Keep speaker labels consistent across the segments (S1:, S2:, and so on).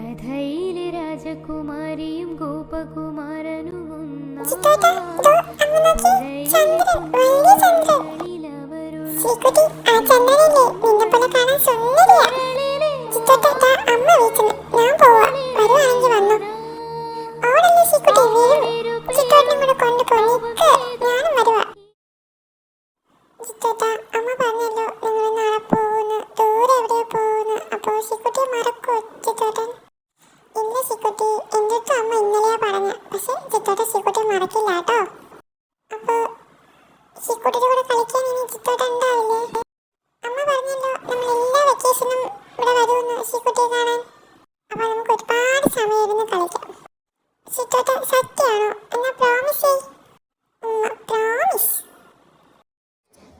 S1: കഥയിലെ രാജകുമാരിയും ഗോപകുമാരനും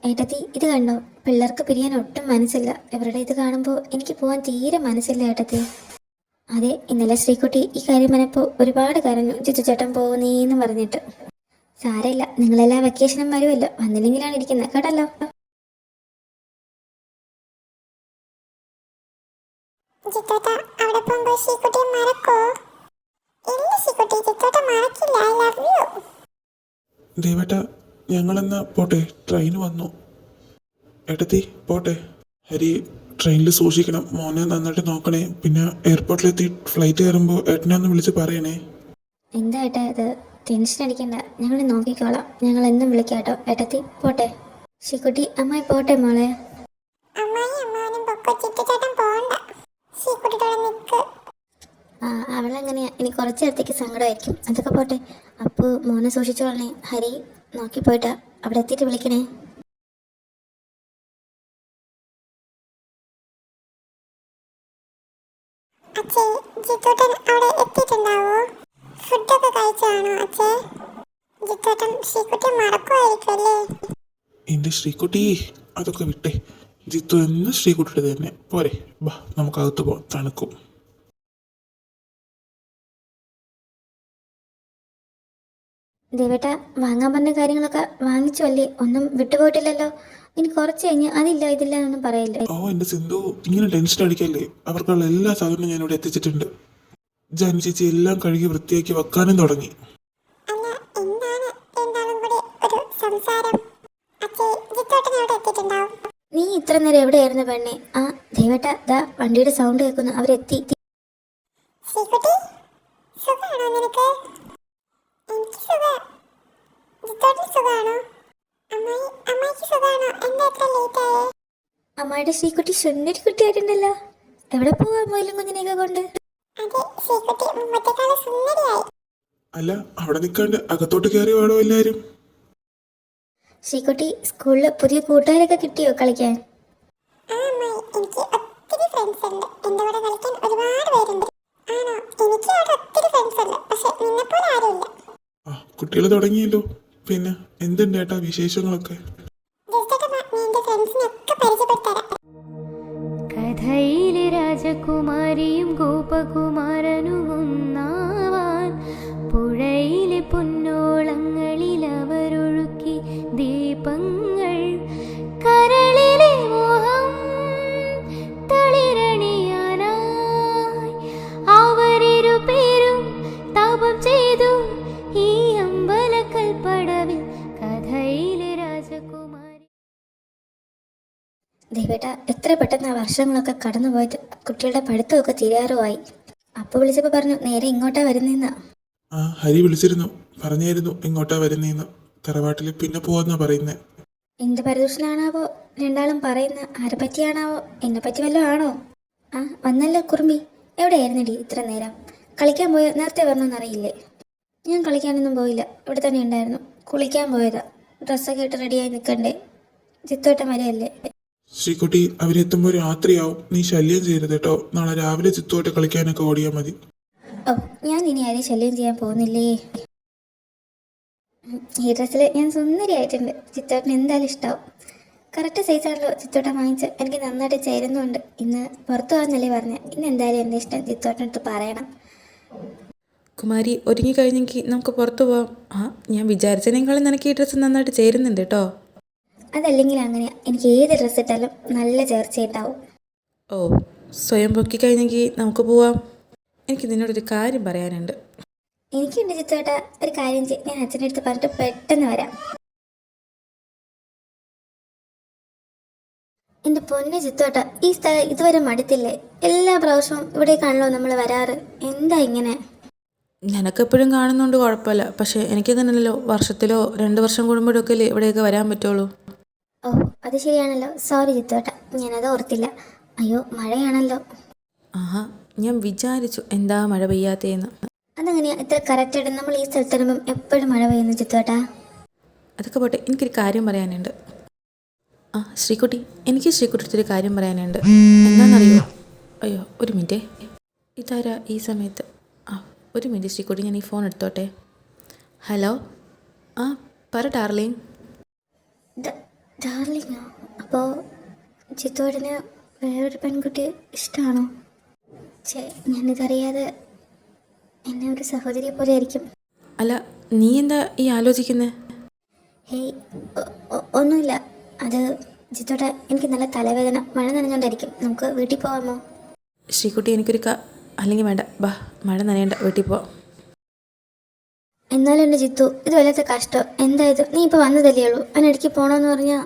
S2: ഏട്ടത്തി, ഇത് കണ്ടോ? പിള്ളേർക്ക് പിരിയാൻ ഒട്ടും മനസ്സില്ല. ഇവരുടെ ഇത് കാണുമ്പോൾ എനിക്ക് പോകാൻ തീരെ മനസ്സില്ല ഏട്ടത്തി. അതെ, ഇന്നലെ ശ്രീകുട്ടി ഈ കാര്യം പറഞ്ഞപ്പോൾ ഒരുപാട് കരഞ്ഞു, ചിച്ചുചേട്ടൻ പോകുന്നേന്ന് പറഞ്ഞിട്ട്. സാരമില്ല, നിങ്ങളെല്ലാ വെക്കേഷനും വരുമല്ലോ, വന്നില്ലെങ്കിലാണ് ഇരിക്കുന്നത് കേട്ടല്ലോ.
S3: ദേവേട്ട, ഞങ്ങളെന്നാ പോട്ടെ, ട്രെയിൻ വന്നു. ഏട്ടത്തി പോട്ടെ. ഹരി, ട്രെയിനിൽ സൂക്ഷിക്കണം, മോനെ നന്നായിട്ട് നോക്കണേ. പിന്നെ എയർപോർട്ടിലെത്തി ഫ്ലൈറ്റ് കയറുമ്പോൾ ഏട്ടനെ ഒന്ന് വിളിച്ച് പറയണേ.
S2: എന്താ ഏട്ടാ ഇത്? ടെൻഷൻ അടിക്കണ്ട, ഞങ്ങൾ നോക്കിക്കോളാം. ഞങ്ങൾ എന്നും വിളിക്കാട്ടോ. ഏട്ടത്തി പോട്ടെ. ശ്രീകുട്ടി, അമ്മായി പോട്ടെ മോളെ. അവളെങ്ങനെയാ, ഇനി കുറച്ച് നേരത്തേക്ക് സങ്കടമായിരിക്കും. അതൊക്കെ പോട്ടെ. അപ്പോൾ മോനെ സൂക്ഷിച്ചോളണേ. ഹരി, നോക്കി പോയിട്ടാ അവിടെ എത്തിയിട്ട് വിളിക്കണേ.
S3: എന്റെ ശ്രീകുട്ടി, അതൊക്കെ വിട്ടേ. ജിത്തു എന്ന് ശ്രീകുട്ടിയുടെ തന്നെ പോരെ. ബാ, നമുക്കകത്ത് പോകാം, തണുക്കും.
S2: ദേവേട്ട, വാങ്ങാൻ പറഞ്ഞ കാര്യങ്ങളൊക്കെ വാങ്ങിച്ചു അല്ലേ? ഒന്നും വിട്ടുപോയിട്ടില്ലല്ലോ. ഇനി കുറച്ച് കഴിഞ്ഞ് അതില്ല ഇതില്ല എന്നൊന്നും പറയില്ലേ?
S3: ഓ എന്റെ സിന്ധു, ഇങ്ങനെ ടെൻഷൻ അടിക്കല്ലേ. അവർക്കുള്ള എല്ലാ സാധനവും ഞാൻ ഇവിടെ എത്തിച്ചിട്ടുണ്ട്. ജാനു ചേച്ചി എല്ലാം കഴുകി വൃത്തിയാക്കി വെക്കാനും തുടങ്ങി.
S2: നീ ഇത്ര നേരം എവിടെയായിരുന്നു പെണ്ണെ? ആ ദേവേട്ട, ദാ വണ്ടിയുടെ സൗണ്ട് കേൾക്കുന്നു, അവരെത്തി. അമ്മായിയുടെ ശ്രീകുട്ടി സുന്ദരി കുട്ടിയായിട്ടുണ്ടല്ലോ. എവിടെ പോവാ മൊയിലും കുഞ്ഞിനെയൊക്കെ കൊണ്ട്?
S3: അല്ല, അവിടെ നിൽക്കാണ്ട് അകത്തോട്ട് കയറി വേണോ എല്ലാരും?
S2: ശ്രീകുട്ടി, സ്കൂളില് പുതിയ കൂട്ടുകാരൊക്കെ കിട്ടിയോ കളിക്കാൻ?
S3: ആ, കുട്ടികൾ തുടങ്ങിയല്ലോ. പിന്നെ എന്തുണ്ട് ഏട്ടാ വിശേഷങ്ങളൊക്കെ?
S1: കഥയിലെ രാജകുമാരിയും ഗോപകുമാരനും ഒന്നാവാൻ പുഴയിലെ പൊന്നോളങ്ങളിൽ അവരൊഴുക്കി ദീപങ്ങൾ. കരളിലെ മോഹം തളിരണിയാനായി അവരിരുപേരും തപം ചെയ്തു ഈ അമ്പലക്കൽപ്പടവിൽ. കഥയിലെ രാജകുമാരി.
S2: ദേവേട്ട, എത്ര പെട്ടെന്ന് ആ വർഷങ്ങളൊക്കെ കടന്നുപോയത്. കുട്ടികളുടെ പഠിത്തമൊക്കെ തീരാറുമായി. അപ്പോൾ വിളിച്ചപ്പോൾ പറഞ്ഞു നേരെ ഇങ്ങോട്ടാ വരുന്നേന്നാ.
S3: ആ, ഹരി വിളിച്ചിരുന്നു, പറഞ്ഞായിരുന്നു ഇങ്ങോട്ടാ വരുന്നേന്ന്. തറവാട്ടിൽ പിന്നെ പോവാന്നാ പറയുന്നേ.
S2: എന്ത് പരദൂഷണാണാവോ രണ്ടാളും പറയുന്ന? ആരെ പറ്റിയാണാവോ? എന്നെ പറ്റി വല്ലതും ആണോ? ആ വന്നല്ലോ കുറുമ്പി. എവിടെയായിരുന്നടി ഇത്ര നേരം? കളിക്കാൻ പോയ നേരത്തെ വരണമെന്നറിയില്ലേ? ഞാൻ കളിക്കാനൊന്നും പോയില്ല, ഇവിടെ തന്നെ ഉണ്ടായിരുന്നു. കുളിക്കാൻ പോയതാ. ഡ്രസ്സൊക്കെ ഇട്ട് റെഡിയായി നിൽക്കണ്ടേ? ചിത്തോട്ടം വരെയല്ലേ?
S3: ശ്രീകുട്ടി, അവരെത്തുമ്പോൾ രാത്രിയാവും. നീ ശല്യം ചെയ്യരുത് കേട്ടോ. നാളെ രാവിലെ ചിത്തോട്ട് കളിക്കാനൊക്കെ ഓടിയാൽ മതി.
S2: ഓ, ഞാൻ ഇനി ആരെയും ശല്യം ചെയ്യാൻ പോകുന്നില്ലേ. ഈ ഡ്രസ്സിൽ ഞാൻ സുന്ദരിയായിട്ടുണ്ട്. ചിത്തോട്ടിന് എന്തായാലും ഇഷ്ടാവും. കറക്റ്റ് സൈസാണല്ലോ ചിത്തോട്ടൻ വാങ്ങിച്ച്. എനിക്ക് നന്നായിട്ട് ചേരുന്നുണ്ട്. ഇന്ന് പുറത്തു പോകാന്നല്ലേ പറഞ്ഞ. ഇന്ന് എന്തായാലും എൻ്റെ ഇഷ്ടം ചിത്തോട്ടനടുത്ത് പറയണം.
S4: കുമാരി, ഒരുങ്ങിക്കഴിഞ്ഞെങ്കിൽ നമുക്ക് പുറത്തു പോവാം. ആ, ഞാൻ വിചാരിച്ചതിനേക്കാളും നിനക്ക് ഈ ഡ്രസ്സ് നന്നായിട്ട് ചേരുന്നുണ്ട് കേട്ടോ.
S2: അതല്ലെങ്കിൽ അങ്ങനെയാ, എനിക്ക് ഏത് ഡ്രസ്സ് ഇട്ടാലും നല്ല ചേർച്ചയുണ്ടാവും.
S4: ഓ, സ്വയം പൊക്കി കഴിഞ്ഞെങ്കിൽ നമുക്ക് പോവാം. എനിക്ക് നിന്നോടൊരു കാര്യം പറയാനുണ്ട്.
S2: എനിക്കുണ്ട് ചിത്തോട്ടാ, ഒരു കാര്യം ചെയ്യും, ഞാൻ അച്ഛൻ്റെ അടുത്ത് പറഞ്ഞിട്ട് പെട്ടെന്ന് വരാം. എൻ്റെ പൊന്നെ ചിത്തോട്ടാ, ഈ സ്ഥലം ഇതുവരെ മടുത്തില്ലേ? എല്ലാ പ്രാവശ്യവും ഇവിടേക്കാണല്ലോ നമ്മൾ വരാറ്, എന്താ ഇങ്ങനെ?
S4: നിനക്കെപ്പോഴും കാണുന്നുണ്ട്, കുഴപ്പമില്ല. പക്ഷേ എനിക്കങ്ങനല്ലോ, വർഷത്തിലോ 2 വർഷം കൂടുമ്പോഴൊക്കെ അല്ലേ ഇവിടെയൊക്കെ വരാൻ പറ്റുള്ളൂ.
S2: ഓ, അത് ശരിയാണല്ലോ, സോറി ചിത്തോട്ടാ, ഞാനത് ഓർത്തില്ല. അയ്യോ, മഴയാണല്ലോ.
S4: ആഹാ, ഞാൻ വിചാരിച്ചു എന്താ മഴ പെയ്യാത്തേന്ന്.
S2: അതെങ്ങനെയാ ഇത്ര കറക്റ്റായിട്ട് നമ്മൾ ഈ സ്ഥലത്ത് വരുമ്പം എപ്പോഴും മഴ പെയ്യുന്നു ചിത്തോട്ടാ?
S4: അതൊക്കെ പോട്ടെ, എനിക്കൊരു കാര്യം പറയാനുണ്ട്. ആ ശ്രീകുട്ടി, എനിക്ക് ശ്രീകുട്ടിയുടെ കാര്യം പറയാനുണ്ട്. എന്താണെന്നറിയോ? അയ്യോ, ഒരു മിനിറ്റേ. ഇതാരാ ഈ സമയത്ത്? ആ, ഒരു മിനിറ്റ് ശ്രീകുട്ടി, ഞാൻ ഈ ഫോൺ എടുത്തോട്ടെ. ഹലോ, ആ പറ ഡാർലിങ്.
S2: ഡാർലിങ്ങോ? അപ്പോൾ ചിത്തോടിന് വേറൊരു പെൺകുട്ടി ഇഷ്ടമാണോ? ഞാനിതറിയാതെ എന്നെ ഒരു സഹോദരിയെ പോലെ ആയിരിക്കും.
S4: അല്ല, നീ എന്താ ഈ ആലോചിക്കുന്നത്?
S2: ഹേയ്, ഒന്നുമില്ല. അത് ജിത്തോട്ട, എനിക്ക് നല്ല തലവേദന, മഴ നനഞ്ഞോണ്ടായിരിക്കും. നമുക്ക് വീട്ടിൽ പോകാമോ?
S4: ശ്രീകുട്ടി, എനിക്കൊരു അല്ലെങ്കിൽ വേണ്ട, ബാ, മഴ നനയണ്ട, വീട്ടിൽ പോവാം.
S2: എന്നാലും എൻ്റെ ജിത്തു, ഇത് വല്ലാത്ത കഷ്ടം. എന്തായത്, നീ ഇപ്പോൾ വന്നതല്ലേ ഉള്ളൂ, അതിനിടയ്ക്ക് പോകണമെന്ന് പറഞ്ഞാൽ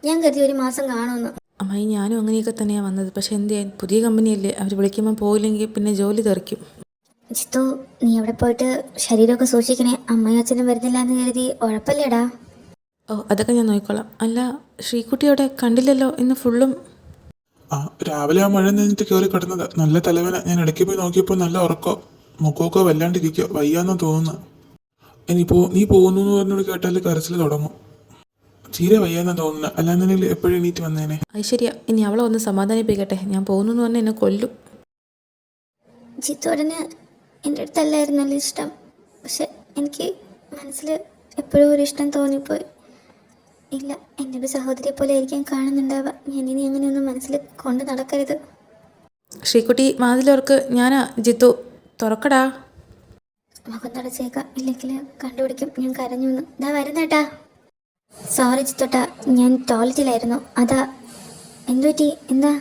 S2: ഞാൻ കരുതി ഒരു മാസം കാണുമെന്ന്.
S4: അമ്മായി, ഞാനും അങ്ങനെയൊക്കെ തന്നെയാണ് വന്നത്. പക്ഷെ എന്ത് ചെയ്യാൻ, പുതിയ കമ്പനിയല്ലേ, അവർ വിളിക്കുമ്പോൾ പോയില്ലെങ്കിൽ പിന്നെ ജോലി തെറിക്കും.
S2: ജിത്തു, നീ അവിടെ പോയിട്ട് ശരീരമൊക്കെ സൂക്ഷിക്കണേ. അമ്മയും അച്ഛനും വരുന്നില്ല എന്ന് കരുതി ഉഴപ്പല്ലേടാ.
S4: ഓ, അതൊക്കെ ഞാൻ നോക്കിക്കോളാം. അല്ല, ശ്രീകുട്ടി അവിടെ കണ്ടില്ലല്ലോ ഇന്ന് ഫുള്ളും.
S3: ആ, രാവിലെ ആ മഴ നിന്നിട്ട് കയറി കിടന്നത്. നല്ല തലവേന. ഞാൻ ഇടയ്ക്ക് പോയി നോക്കിയപ്പോൾ നല്ല ഉറക്കോ, മുഖമൊക്കെ വല്ലാണ്ടിരിക്കോ, വയ്യാന്ന് തോന്നുന്നു. ഇനിയിപ്പോൾ നീ പോകുന്നു എന്ന് പറഞ്ഞോട് കേട്ടാൽ കരച്ചിൽ തുടങ്ങും. തീരെ വയ്യാന്നാ തോന്നുന്നത്. അല്ലാന്നുണ്ടെങ്കിൽ എപ്പോഴും എണീറ്റ് വന്നേനെ.
S4: അത് ശരിയാ, ഇനി അവളെ ഒന്ന് സമാധാനിപ്പിക്കട്ടെ. ഞാൻ പോകുന്നു എന്ന് പറഞ്ഞാൽ എന്നെ കൊല്ലും.
S2: ജിത്തോടന് എൻ്റെ അടുത്തല്ലായിരുന്നല്ലോ ഇഷ്ടം. പക്ഷെ എനിക്ക് മനസ്സിൽ എപ്പോഴും ഒരു ഇഷ്ടം തോന്നിപ്പോയി. ഇല്ല, എൻ്റെ ഒരു സഹോദരിയെ പോലെ ആയിരിക്കും കാണുന്നുണ്ടാവുക. ഞാനിനി അങ്ങനെയൊന്നും മനസ്സിൽ കൊണ്ട് നടക്കരുത്.
S4: ശ്രീകുട്ടി, വാതിലോർക്ക്. ഞാനാ ജിത്തു, തുറക്കടാ.
S2: മുഖം തടച്ചേക്കാം, ഇല്ലെങ്കിൽ കണ്ടുപിടിക്കും ഞാൻ കരഞ്ഞു എന്ന്. ഇതാ വരുന്നേട്ടാ. സോറി ജിത്തോട്ടാ, ഞാൻ ടോയ്ലറ്റിലായിരുന്നു, അതാ. എന്തുപറ്റി? എന്താ?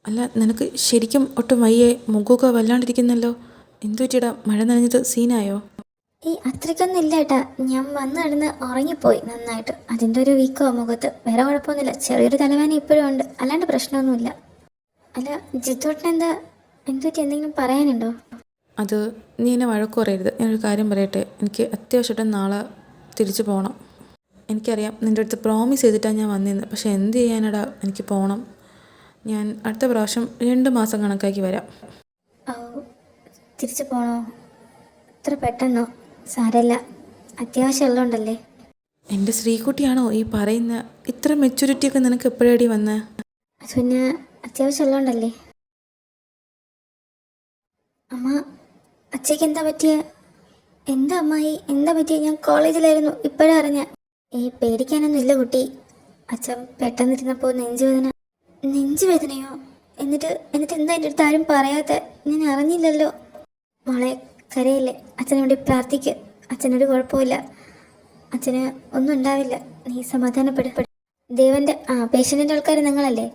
S4: അല്ല, നിനക്ക് ശരിക്കും ഒട്ടും വയ്യേ? മുഖമൊക്കെ വല്ലാണ്ടിരിക്കുന്നല്ലോ. എന്തു പറ്റിയടാ? മഴ നനഞ്ഞത് സീനായോ?
S2: അത്രയ്ക്കൊന്നും ഇല്ല ഏട്ടാ, ഞാൻ വന്ന് കിടന്ന് ഉറങ്ങിപ്പോയി നന്നായിട്ട്. അതിൻ്റെ ഒരു വീക്കോ മുഖത്ത്. വേറെ കുഴപ്പമൊന്നുമില്ല, ചെറിയൊരു തലവേദന ഇപ്പോഴും ഉണ്ട്, അല്ലാണ്ട് പ്രശ്നമൊന്നുമില്ല. അല്ല, ജിത്തോട്ടിനെന്താ? എന്തുപറ്റി? എന്തെങ്കിലും പറയാനുണ്ടോ?
S4: അത് നീ എന്നെ വഴക്ക് പറയരുത്. ഞാനൊരു കാര്യം പറയട്ടെ. എനിക്ക് അത്യാവശ്യമായിട്ട് നാളെ തിരിച്ചു പോകണം. എനിക്കറിയാം, നിൻ്റെ അടുത്ത് പ്രോമിസ് ചെയ്തിട്ടാണ് ഞാൻ വന്നിരുന്നത്. പക്ഷേ എന്ത് ചെയ്യാനടാ, എനിക്ക് പോകണം. ഞാൻ അടുത്ത പ്രാവശ്യം 2 മാസം കണക്കാക്കി വരാം.
S2: ഓ, തിരിച്ചു പോണോ? ഇത്ര പെട്ടെന്നോ? സാരമില്ല, അത്യാവശ്യമുള്ളതുകൊണ്ടല്ലേ.
S4: എൻ്റെ ശ്രീകുട്ടിയാണോ ഈ പറയുന്ന? ഇത്ര മെച്യൂരിറ്റിയൊക്കെ നിനക്ക് എപ്പോഴാടി വന്നേ?
S2: അത് പിന്നെ അത്യാവശ്യമുള്ളതുകൊണ്ടല്ലേ. അമ്മ, അച്ഛയ്ക്ക് എന്താ പറ്റിയ? എന്താ അമ്മായി, എന്താ പറ്റിയ? ഞാൻ കോളേജിലായിരുന്നു, ഇപ്പോഴാണ് അറിഞ്ഞ. പേടിക്കാനൊന്നും ഇല്ല കുട്ടി. അച്ഛൻ പെട്ടെന്നിരുന്നപ്പോൾ നെഞ്ചുവേദനയോ? എന്നിട്ട് എന്താ എൻ്റെ അടുത്ത് ആരും പറയാതെ? ഞാൻ അറിഞ്ഞില്ലല്ലോ. മോളെ, കരയില്ലേ, അച്ഛനെ വേണ്ടി പ്രാർത്ഥിക്ക്. അച്ഛനൊരു കുഴപ്പമില്ല, അച്ഛന് ഒന്നും ഉണ്ടാവില്ല. നീ സമാധാനപ്പെടും. ദേവൻ്റെ പേഷ്യൻറ്റിൻ്റെ ആൾക്കാർ നിങ്ങളല്ലേ?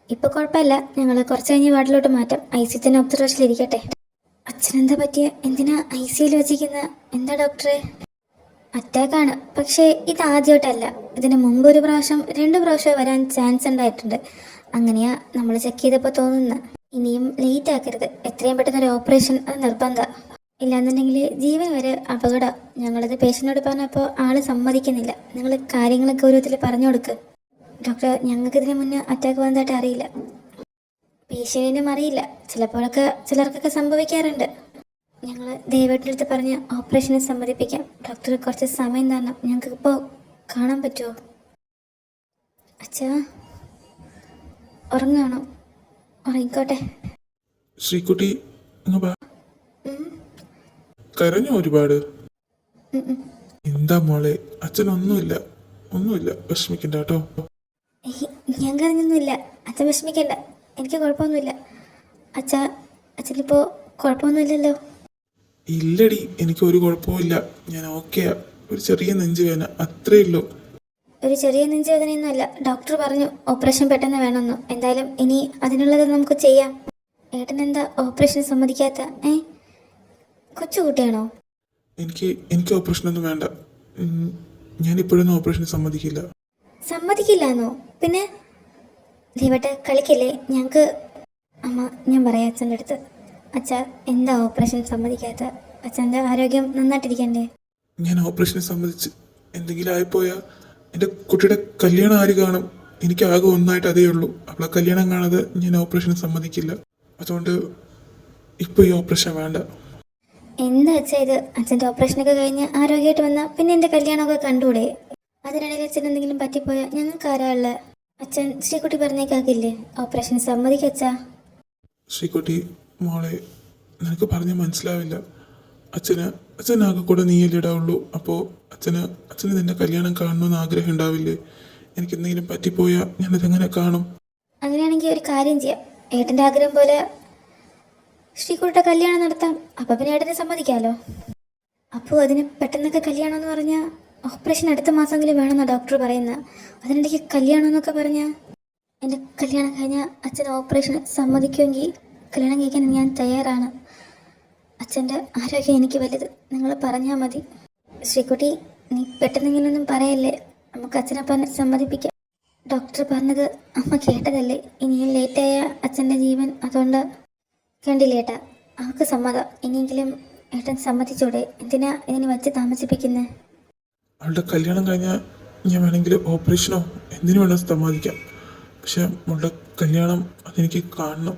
S2: ഇപ്പോൾ കുഴപ്പമില്ല, ഞങ്ങൾ കുറച്ച് കഴിഞ്ഞ് വാർഡിലോട്ട് മാറ്റാം. ICU തന്നെ ഒബ്സർവേഷനിലിരിക്കട്ടെ. അച്ഛനെന്താ പറ്റിയ? എന്തിനാ ICUയിൽ വെച്ചിരിക്കുന്നത്? എന്താ ഡോക്ടറെ? അറ്റാക്കാണ്. പക്ഷേ ഇത് ആദ്യമായിട്ടല്ല. ഇതിന് മുമ്പ് 1 പ്രാവശ്യം 2 പ്രാവശ്യം വരാൻ ചാൻസ് ഉണ്ടായിട്ടുണ്ട്. അങ്ങനെയാ നമ്മൾ ചെക്ക് ചെയ്തപ്പോൾ തോന്നുന്നത്. ഇനിയും ലേറ്റ് ആക്കരുത്. എത്രയും പെട്ടെന്നൊരു ഓപ്പറേഷൻ അത് നിർബന്ധമാണ്. ഇല്ലാന്നുണ്ടെങ്കിൽ ജീവൻ വരെ അപകടം. ഞങ്ങളത് പേഷ്യൻറ്റിനോട് പറഞ്ഞപ്പോൾ ആള് സമ്മതിക്കുന്നില്ല. നിങ്ങൾ കാര്യങ്ങളൊക്കെ ഒരു വിധത്തിൽ പറഞ്ഞു കൊടുക്ക്. ഡോക്ടർ, ഞങ്ങൾക്കിതിന് മുന്നേ അറ്റാക്ക് വന്നതായിട്ട് അറിയില്ല. പേഷ്യൻറ്റിനും അറിയില്ല. ചിലർക്കൊക്കെ സംഭവിക്കാറുണ്ട്. ഞങ്ങൾ ദയവായിട്ടിൻ്റെ അടുത്ത് പറഞ്ഞ് ഓപ്പറേഷനെ സമ്മതിപ്പിക്കാം. ഡോക്ടർ കുറച്ച് സമയം തരണം. ഞങ്ങൾക്കിപ്പോൾ കാണാൻ പറ്റുമോ? അച്ഛാ, ഉറങ്ങാണോ? ഉറങ്ങിക്കോട്ടെ.
S3: ശ്രീകുട്ടി, കരഞ്ഞോ ഒരുപാട്? എന്താ മോളെ? അച്ഛനൊന്നുമില്ല, വിഷമിക്കണ്ട കേട്ടോ.
S2: ഞാൻ കരഞ്ഞൊന്നുമില്ല. അച്ഛൻ വിഷമിക്കണ്ട, എനിക്ക് കുഴപ്പമൊന്നുമില്ല. അച്ഛനിപ്പോൾ കുഴപ്പമൊന്നുമില്ലല്ലോ?
S3: ഇല്ലടി, എനിക്ക് ഒരു കുഴപ്പമില്ല. ഞാൻ ഓക്കെയാ. ഒരു ചെറിയ നെഞ്ചുവേദന, അത്രേ ഉള്ളൂ.
S2: ഒരു ചെറിയ നെഞ്ചുവേദനയൊന്നുമല്ല. ഡോക്ടർ പറഞ്ഞു ഓപ്പറേഷൻ പെട്ടെന്ന് വേണമെന്നു. എന്തായാലും ഇനി അതിനുള്ളത് നമുക്ക് ചെയ്യാം. ഏട്ടനെന്താ ഓപ്പറേഷൻ സമ്മതിക്കാത്ത? കൊച്ചുകുട്ടിയാണോ?
S3: എനിക്ക് ഓപ്പറേഷനൊന്നും വേണ്ട. ഞാൻ ഇപ്പോഴൊന്നും ഓപ്പറേഷൻ സമ്മതിക്കില്ല.
S2: സമ്മതിക്കില്ലാന്നോ? പിന്നെ ദേവട്ട കളിക്കല്ലേ. ഞങ്ങൾക്ക് അമ്മ, ഞാൻ പറയാം അച്ഛൻ്റെ അടുത്ത്. അച്ഛ, എന്താ ഓപ്പറേഷൻ സമ്മതിക്കാത്ത? അച്ഛൻ്റെ ആരോഗ്യം നന്നായിട്ടിരിക്കണ്ടേ?
S3: ഞാൻ ഓപ്പറേഷനെ സംബന്ധിച്ച് എന്തെങ്കിലും ആയിപ്പോയാൽ എൻ്റെ കുട്ടിയുടെ കല്യാണം ആര് കാണും? എനിക്ക് ആകെ ഒന്നായിട്ട് അതേ ഉള്ളൂ. അവളെ കല്യാണം കാണാതെ ഞാൻ ഓപ്പറേഷന് സമ്മതിക്കില്ല. അതുകൊണ്ട് ഇപ്പോൾ ഈ ഓപ്പറേഷൻ വേണ്ട.
S2: എന്താ അച്ഛ ഇത്? അച്ഛൻ്റെ ഓപ്പറേഷനൊക്കെ കഴിഞ്ഞ് ആരോഗ്യമായിട്ട് വന്നാൽ പിന്നെ എൻ്റെ കല്യാണമൊക്കെ കണ്ടൂടെ? അതിനിടയിൽ അച്ഛൻ എന്തെങ്കിലും പറ്റിപ്പോയാൽ ഞങ്ങൾക്ക് ആരാ ഉള്ളത്? അച്ഛൻ ശ്രീകുട്ടി പറഞ്ഞേക്കാക്കില്ലേ ഓപ്പറേഷൻ സമ്മതിക്കച്ചാ?
S3: ശ്രീകുട്ടി മോളെ, നിനക്ക് പറഞ്ഞാൽ മനസ്സിലാവില്ല. അച്ഛനാകെ കൂടെ നീയല്ലേ ഇടാവുള്ളൂ. അപ്പോൾ അച്ഛന് നിന്റെ കല്യാണം കാണണമെന്ന് ആഗ്രഹം ഉണ്ടാവില്ലേ? എനിക്ക് എന്തെങ്കിലും പറ്റിപ്പോയാൽ ഞാനതെങ്ങനെ കാണും?
S2: അങ്ങനെയാണെങ്കിൽ ഒരു കാര്യം ചെയ്യാം. ഏട്ടൻ്റെ ആഗ്രഹം പോലെ ശ്രീകുട്ടിയുടെ കല്യാണം നടത്താം. അപ്പോൾ പിന്നെ ഏട്ടനെ സമ്മതിക്കാമല്ലോ. അപ്പോൾ അതിന് പെട്ടെന്നൊക്കെ കല്യാണം എന്ന് പറഞ്ഞാൽ ഓപ്പറേഷൻ അടുത്ത മാസമെങ്കിലും വേണമെന്നാണ് ഡോക്ടർ പറയുന്നത്. അതിനിടയ്ക്ക് കല്യാണം എന്നൊക്കെ പറഞ്ഞാൽ എൻ്റെ കല്യാണം കഴിഞ്ഞാൽ അച്ഛൻ ഓപ്പറേഷൻ സമ്മതിക്കുമെങ്കിൽ കല്യാണം കഴിക്കാൻ ഞാൻ തയ്യാറാണ്. അച്ഛൻ്റെ ആരോഗ്യം എനിക്ക് വലുത്. നിങ്ങൾ പറഞ്ഞാൽ മതി. ശ്രീകുട്ടി, നീ പെട്ടെന്ന് ഇങ്ങനെയൊന്നും പറയല്ലേ. നമുക്ക് അച്ഛനെ പറഞ്ഞ് സമ്മതിപ്പിക്കാം. ഡോക്ടർ പറഞ്ഞത് അമ്മ കേട്ടതല്ലേ. ഇനിയും ലേറ്റായ അച്ഛൻ്റെ ജീവൻ. അതുകൊണ്ട് കണ്ടില്ലേ ഏട്ടാ, അവൾക്ക് സമ്മതം. ഇനിയെങ്കിലും ഏട്ടൻ സമ്മതിച്ചൂടെ? എന്തിനാ ഇതിനെ വച്ച് താമസിപ്പിക്കുന്നത്?
S3: അവളുടെ കല്യാണം കഴിഞ്ഞാൽ ഞാൻ വേണമെങ്കിൽ ഓപ്പറേഷനോ എന്തിനു വേണം സമ്മതിക്കാം. പക്ഷെ അവളുടെ കല്യാണം അതെനിക്ക് കാണണം.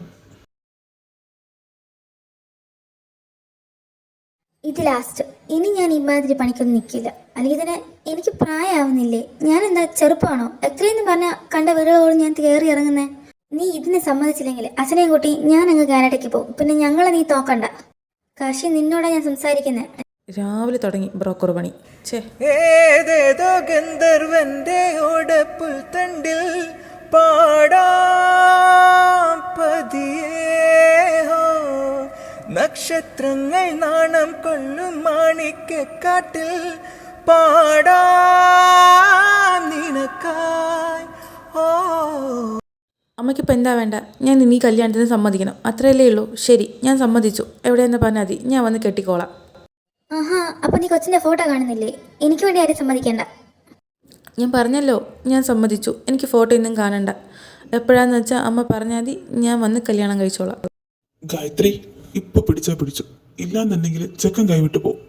S2: ഇത് ലാസ്റ്റ്. ഇനി ഞാൻ ഇമാതിരി പണിക്കൊന്നും നിൽക്കില്ല. അല്ലെങ്കിൽ തന്നെ എനിക്ക് പ്രായമാവുന്നില്ലേ? ഞാൻ എന്താ ചെറുപ്പമാണോ? എത്രയെന്ന് പറഞ്ഞാൽ കണ്ട വീടുകളോട് ഞാൻ കയറി ഇറങ്ങുന്നേ. നീ ഇതിനെ സമ്മതിച്ചില്ലെങ്കിൽ അച്ഛനെയും കൂട്ടി ഞാൻ അങ്ങ് കാനഡയ്ക്ക് പോകും. പിന്നെ ഞങ്ങളെ നീ തോക്കണ്ട. കാശി, നിന്നോടാ ഞാൻ സംസാരിക്കുന്നത്.
S4: രാവിലെ തുടങ്ങി ബ്രോക്കർ പണി.
S5: ഏതേതോ ഗന്ധർവന്റെ ഓടപ്പുൽ തണ്ടിൽ പാടാം പതിയേഹോ. നക്ഷത്രങ്ങൾ നാണം കൊള്ളും മാണിക്കക്കാട്ടിൽ പാടാം നിനക്കായി. ഓ,
S4: അമ്മയ്ക്കിപ്പോൾ എന്താ വേണ്ട? ഞാൻ ഇനി കല്യാണത്തിന് സമ്മതിക്കണം, അത്രയല്ലേ ഉള്ളൂ. ശരി, ഞാൻ സമ്മതിച്ചു. എവിടെയെന്ന് പറഞ്ഞാൽ മതി, ഞാൻ വന്ന് കെട്ടിക്കോളാം.
S2: ആഹാ, അപ്പം നീ കൊച്ചിൻ്റെ ഫോട്ടോ കാണുന്നില്ലേ? എനിക്ക് വേണ്ടി ആരും സമ്മതിക്കേണ്ട.
S4: ഞാൻ പറഞ്ഞല്ലോ, ഞാൻ സമ്മതിച്ചു. എനിക്ക് ഫോട്ടോ ഒന്നും കാണണ്ട. എപ്പോഴാന്ന് വെച്ചാൽ അമ്മ പറഞ്ഞാൽ മതി, ഞാൻ വന്ന് കല്യാണം കഴിച്ചോളാം.
S3: ഗായത്രി, ഇപ്പൊ പിടിച്ചാ പിടിച്ചു. ഇല്ലാന്നുണ്ടെങ്കിൽ ചെക്കൻ കൈവിട്ടു പോകും.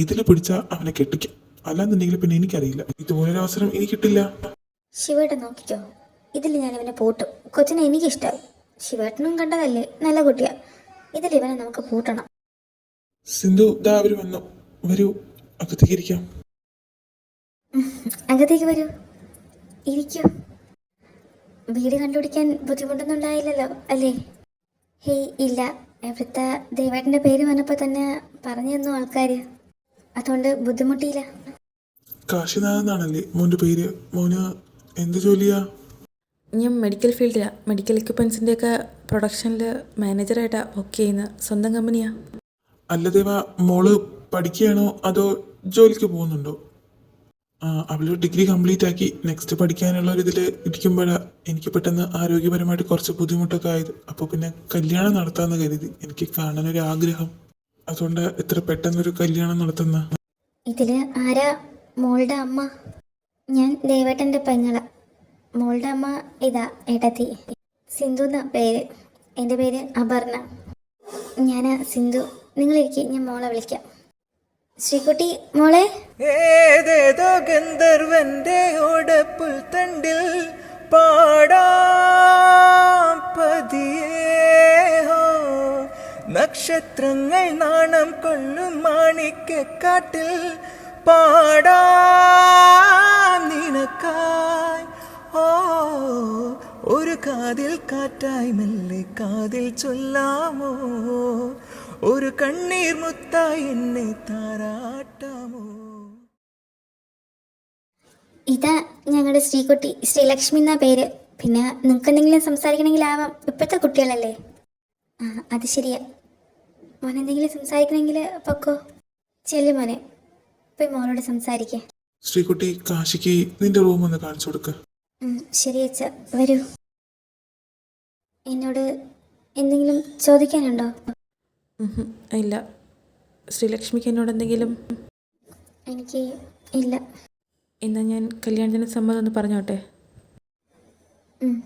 S3: ഇതിൽ പിടിച്ചാൽ അവനെ കെട്ടിക്കും. അല്ലാന്നുണ്ടെങ്കിൽ പിന്നെ എനിക്കറിയില്ല. ഇതുപോലൊരു അവസരം എനിക്ക് കിട്ടില്ല.
S2: ശിവേട്ടൻ നോക്കിക്കോ, ഇതിൽ ഞാൻ ഇവനെ പൂട്ടും. കൊച്ചിനെ എനിക്കിഷ്ടമായി. ശിവേട്ടനും കണ്ടതല്ലേ, നല്ല കുട്ടിയാ. ഇതിൽ ഇവനെ നമുക്ക് പൂട്ടണം.
S3: സിന്ധു, ദാ അവര് വന്നു. വരൂ, അകത്തേക്ക് ഇരിക്കാം.
S2: അകത്തേക്ക് വരൂ, ഇരിക്കൂ. വീട് കണ്ടുപിടിക്കാൻ ബുദ്ധിമുട്ടൊന്നും ഉണ്ടായില്ലല്ലോ അല്ലേ? ഹേയ്, ഇല്ല. ഇവിടുത്തെ ദേവേട്ടൻ്റെ പേര് വന്നപ്പോൾ തന്നെ പറഞ്ഞു തന്നു ആൾക്കാർ. അതുകൊണ്ട് ബുദ്ധിമുട്ടിയില്ല.
S3: കാശിനാഥ് എന്നാണല്ലേ മോൻ്റെ പേര്? മോന് എന്ത് ജോലിയാ?
S4: ഞാൻ മെഡിക്കൽ ഫീൽഡിലാണ്. മെഡിക്കൽ എക്യുപ്മെൻസിൻ്റെയൊക്കെ പ്രൊഡക്ഷനിൽ മാനേജറായിട്ടാണ് വർക്ക് ചെയ്യുന്ന സ്വന്തം കമ്പനിയാണ്.
S3: അല്ല ദേവ, മോള് പഠിക്കുകയാണോ അതോ ജോലിക്ക് പോകുന്നുണ്ടോ? അവൾ ഡിഗ്രി കംപ്ലീറ്റ് ആക്കി നെക്സ്റ്റ് പഠിക്കാനുള്ള ഒരു ഇതിൽ ഇരിക്കുമ്പോഴാണ് എനിക്ക് പെട്ടെന്ന് ആരോഗ്യപരമായിട്ട് കുറച്ച് ബുദ്ധിമുട്ടൊക്കെ ആയത്. അപ്പോൾ പിന്നെ കല്യാണം നടത്താമെന്ന് കരുതി. എനിക്ക് കാണാനൊരു ആഗ്രഹം. അതുകൊണ്ട് എത്ര പെട്ടെന്നൊരു കല്യാണം നടത്തുന്ന.
S2: ഇതിൽ ആരാ മോളുടെ അമ്മ? ഞാൻ ദേവേട്ടൻ്റെ പെങ്ങള. മോളുടെ അമ്മ ഇതാ ഏട്ടത്തി. സിന്ധു എന്നാ പേര്. എൻ്റെ പേര് അപർണ. ഞാൻ സിന്ധു. നിങ്ങളിരിക്കെ, ഞാൻ മോളെ വിളിക്കാം. ശ്രീകുട്ടി മോളെ.
S5: ഏതേതോ ഗന്ധർവന്റെ ഓടപ്പുൽ തണ്ടിൽ പാടാം പതിയേഹോ. നക്ഷത്രങ്ങൾ നാണം കൊള്ളും മാണിക്കക്കാട്ടിൽ പാടാം നിനക്കായി. ഓ, ഒരു കാതിൽ കാറ്റായി മെല്ലെ കാതിൽ ചൊല്ലാമോ. ഒരു കണ്ണീർ മുത്തായി എന്നെ താരാട്ടാമോ.
S2: ഇതാ ഞങ്ങളുടെ ശ്രീകുട്ടി, ശ്രീലക്ഷ്മി എന്നാ പേര്. പിന്നെ നിങ്ങൾക്ക് എന്തെങ്കിലും സംസാരിക്കണമെങ്കിലാവാം, ഇപ്പോഴത്തെ കുട്ടികളല്ലേ. അത് ശരിയാ. മോൻ എന്തെങ്കിലും സംസാരിക്കണമെങ്കിൽ പൊക്കോ. ചെല്ലു മോനെ, പോയി മോളോട് സംസാരിക്കേ.
S3: ശ്രീകുട്ടി, കാശിക്ക് നിന്റെ റൂം ഒന്ന് കാണിച്ചു കൊടുക്ക.
S2: ശരി അച്ഛ, വരൂ. എന്നോട് എന്തെങ്കിലും ചോദിക്കാനുണ്ടോ?
S4: ഉഹും, ഇല്ല. ശ്രീലക്ഷ്മിക്ക് എന്നോട് എന്തെങ്കിലും?
S2: എനിക്ക് ഇല്ല.
S4: എന്നാൽ ഞാൻ കല്യാണത്തിന് സമ്മതം ഒന്ന് പറഞ്ഞോട്ടെ?
S2: ഉം,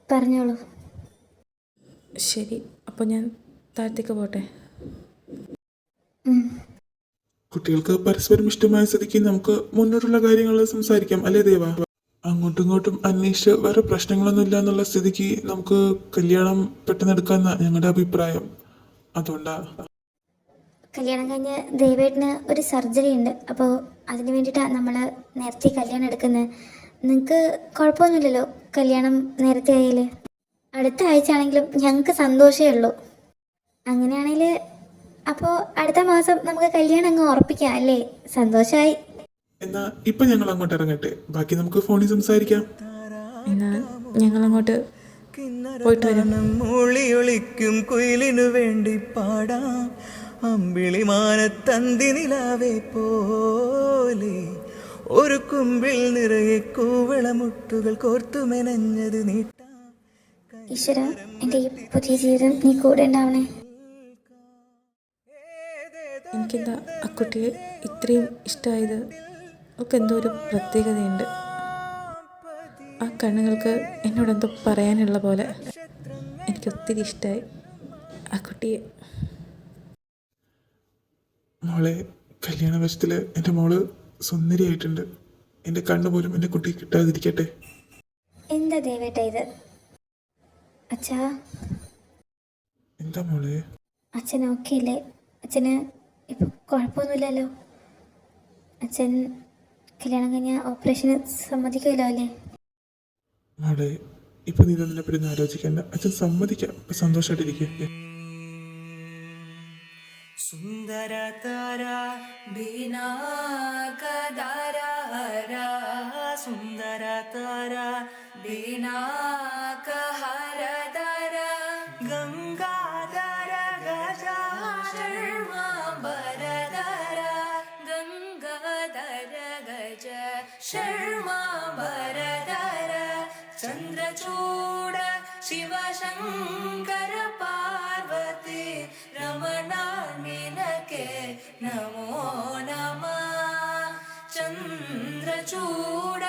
S2: പറഞ്ഞോളൂ.
S4: ശരി, അപ്പോൾ ഞാൻ താഴത്തേക്ക് പോട്ടെ.
S2: ഉം.
S3: കുട്ടികൾക്ക് പരസ്പരം ഇഷ്ടമായ സ്ഥിതിക്ക് നമുക്ക് മുന്നോട്ടുള്ള കാര്യങ്ങൾ സംസാരിക്കാം, അല്ലേ ദേവ? അങ്ങോട്ടും ഇങ്ങോട്ടും അന്വേഷിച്ച് വേറെ പ്രശ്നങ്ങളൊന്നും ഇല്ല എന്നുള്ള സ്ഥിതിക്ക് നമുക്ക് കല്യാണം പെട്ടെന്ന് എടുക്കാമെന്ന ഞങ്ങളുടെ അഭിപ്രായം. അതുകൊണ്ടാ.
S2: കല്യാണം കഴിഞ്ഞ് ദേവേട്ടന് ഒരു സർജറി ഉണ്ട്. അപ്പോൾ അതിന് വേണ്ടിയിട്ടാണ് നമ്മൾ നേരത്തെ കല്യാണം എടുക്കുന്നത്. നിങ്ങൾക്ക് കുഴപ്പമൊന്നുമില്ലല്ലോ കല്യാണം നേരത്തെ ആയാൽ? അടുത്ത ആഴ്ച ആണെങ്കിലും ഞങ്ങൾക്ക് സന്തോഷമേ ഉള്ളൂ. അങ്ങനെയാണെങ്കിൽ അപ്പോൾ അടുത്ത മാസം നമുക്ക് കല്യാണം അങ്ങ് ഉറപ്പിക്കാം അല്ലേ? സന്തോഷമായി.
S3: എന്നാ ഇപ്പൊ ഞങ്ങൾ അങ്ങോട്ട് ഇറങ്ങട്ടെ, ബാക്കി നമുക്ക് ഫോണിൽ സംസാരിക്കാം.
S4: എന്നാൽ ഞങ്ങളങ്ങോട്ട് പോയിട്ട് വരാം.
S5: മൂളിയൊളിക്കും കുയിലിനു വേണ്ടി പാടാം അമ്പിളി മാനത്തന്തി നിലാവെ പോലെ ഒരു കുമ്പിൾ നിറയെ കൂവളമുട്ടുകൾ കോർത്തു മെനഞ്ഞത് നീട്ടാം.
S2: ഈശ്വര, എൻ്റെ ഈ പുതിയ ജീവിതം നീ കൂടെ ഉണ്ടാവണേ.
S4: എനിക്കെന്താ ആ കുട്ടിയെ ഇത്രയും ഇഷ്ടമായത്? അവൾക്ക് എന്തോ ഒരു പ്രത്യേകതയുണ്ട്. ആ കണ്ണുകൾക്ക് എന്നോടെന്തോ പറയാനുള്ള പോലെ. എനിക്ക് ഒത്തിരി ഇഷ്ടമായി ആ കുട്ടിയെ.
S3: മോളെ, കല്യാണ വശത്തില് എൻ്റെ മോള് സുന്ദരിയായിട്ടുണ്ട്. എൻ്റെ കണ്ണു പോലും എൻ്റെ കുട്ടി കിട്ടാതിരിക്കട്ടെ.
S2: എന്താ ദേവേട്ട ഇത്? അച്ഛാ,
S3: എന്താ മോളെ?
S2: അച്ഛൻ ഓക്കെ അല്ലേ? അച്ഛന് ഇപ്പം കുഴപ്പമൊന്നുമില്ലല്ലോ? അച്ഛൻ കല്യാണം കഴിഞ്ഞ ഓപ്പറേഷന് സമ്മതിക്കുമല്ലോ അല്ലേ?
S3: മോളെ, ഇപ്പൊ നീ തന്നെ പറ്റി ആലോചിക്കണ്ട. അച്ഛൻ സമ്മതിക്കാം. ഇപ്പൊ സന്തോഷമായിട്ടിരിക്കുക.
S5: സുന്ദര താര ബീനാ കദാര ഹരാ സുന്ദര താര ബീനാ കഹര ദര ഗംഗാധര ഗജ ശർമാംബരധര ഗംഗാധര ഗജ ശർമാംബരധര ചന്ദ്രചൂഡ ശിവശങ്കര പാർവതി രമണ നിനക്കെ നമോ നമഃ ചന്ദ്രചൂഡ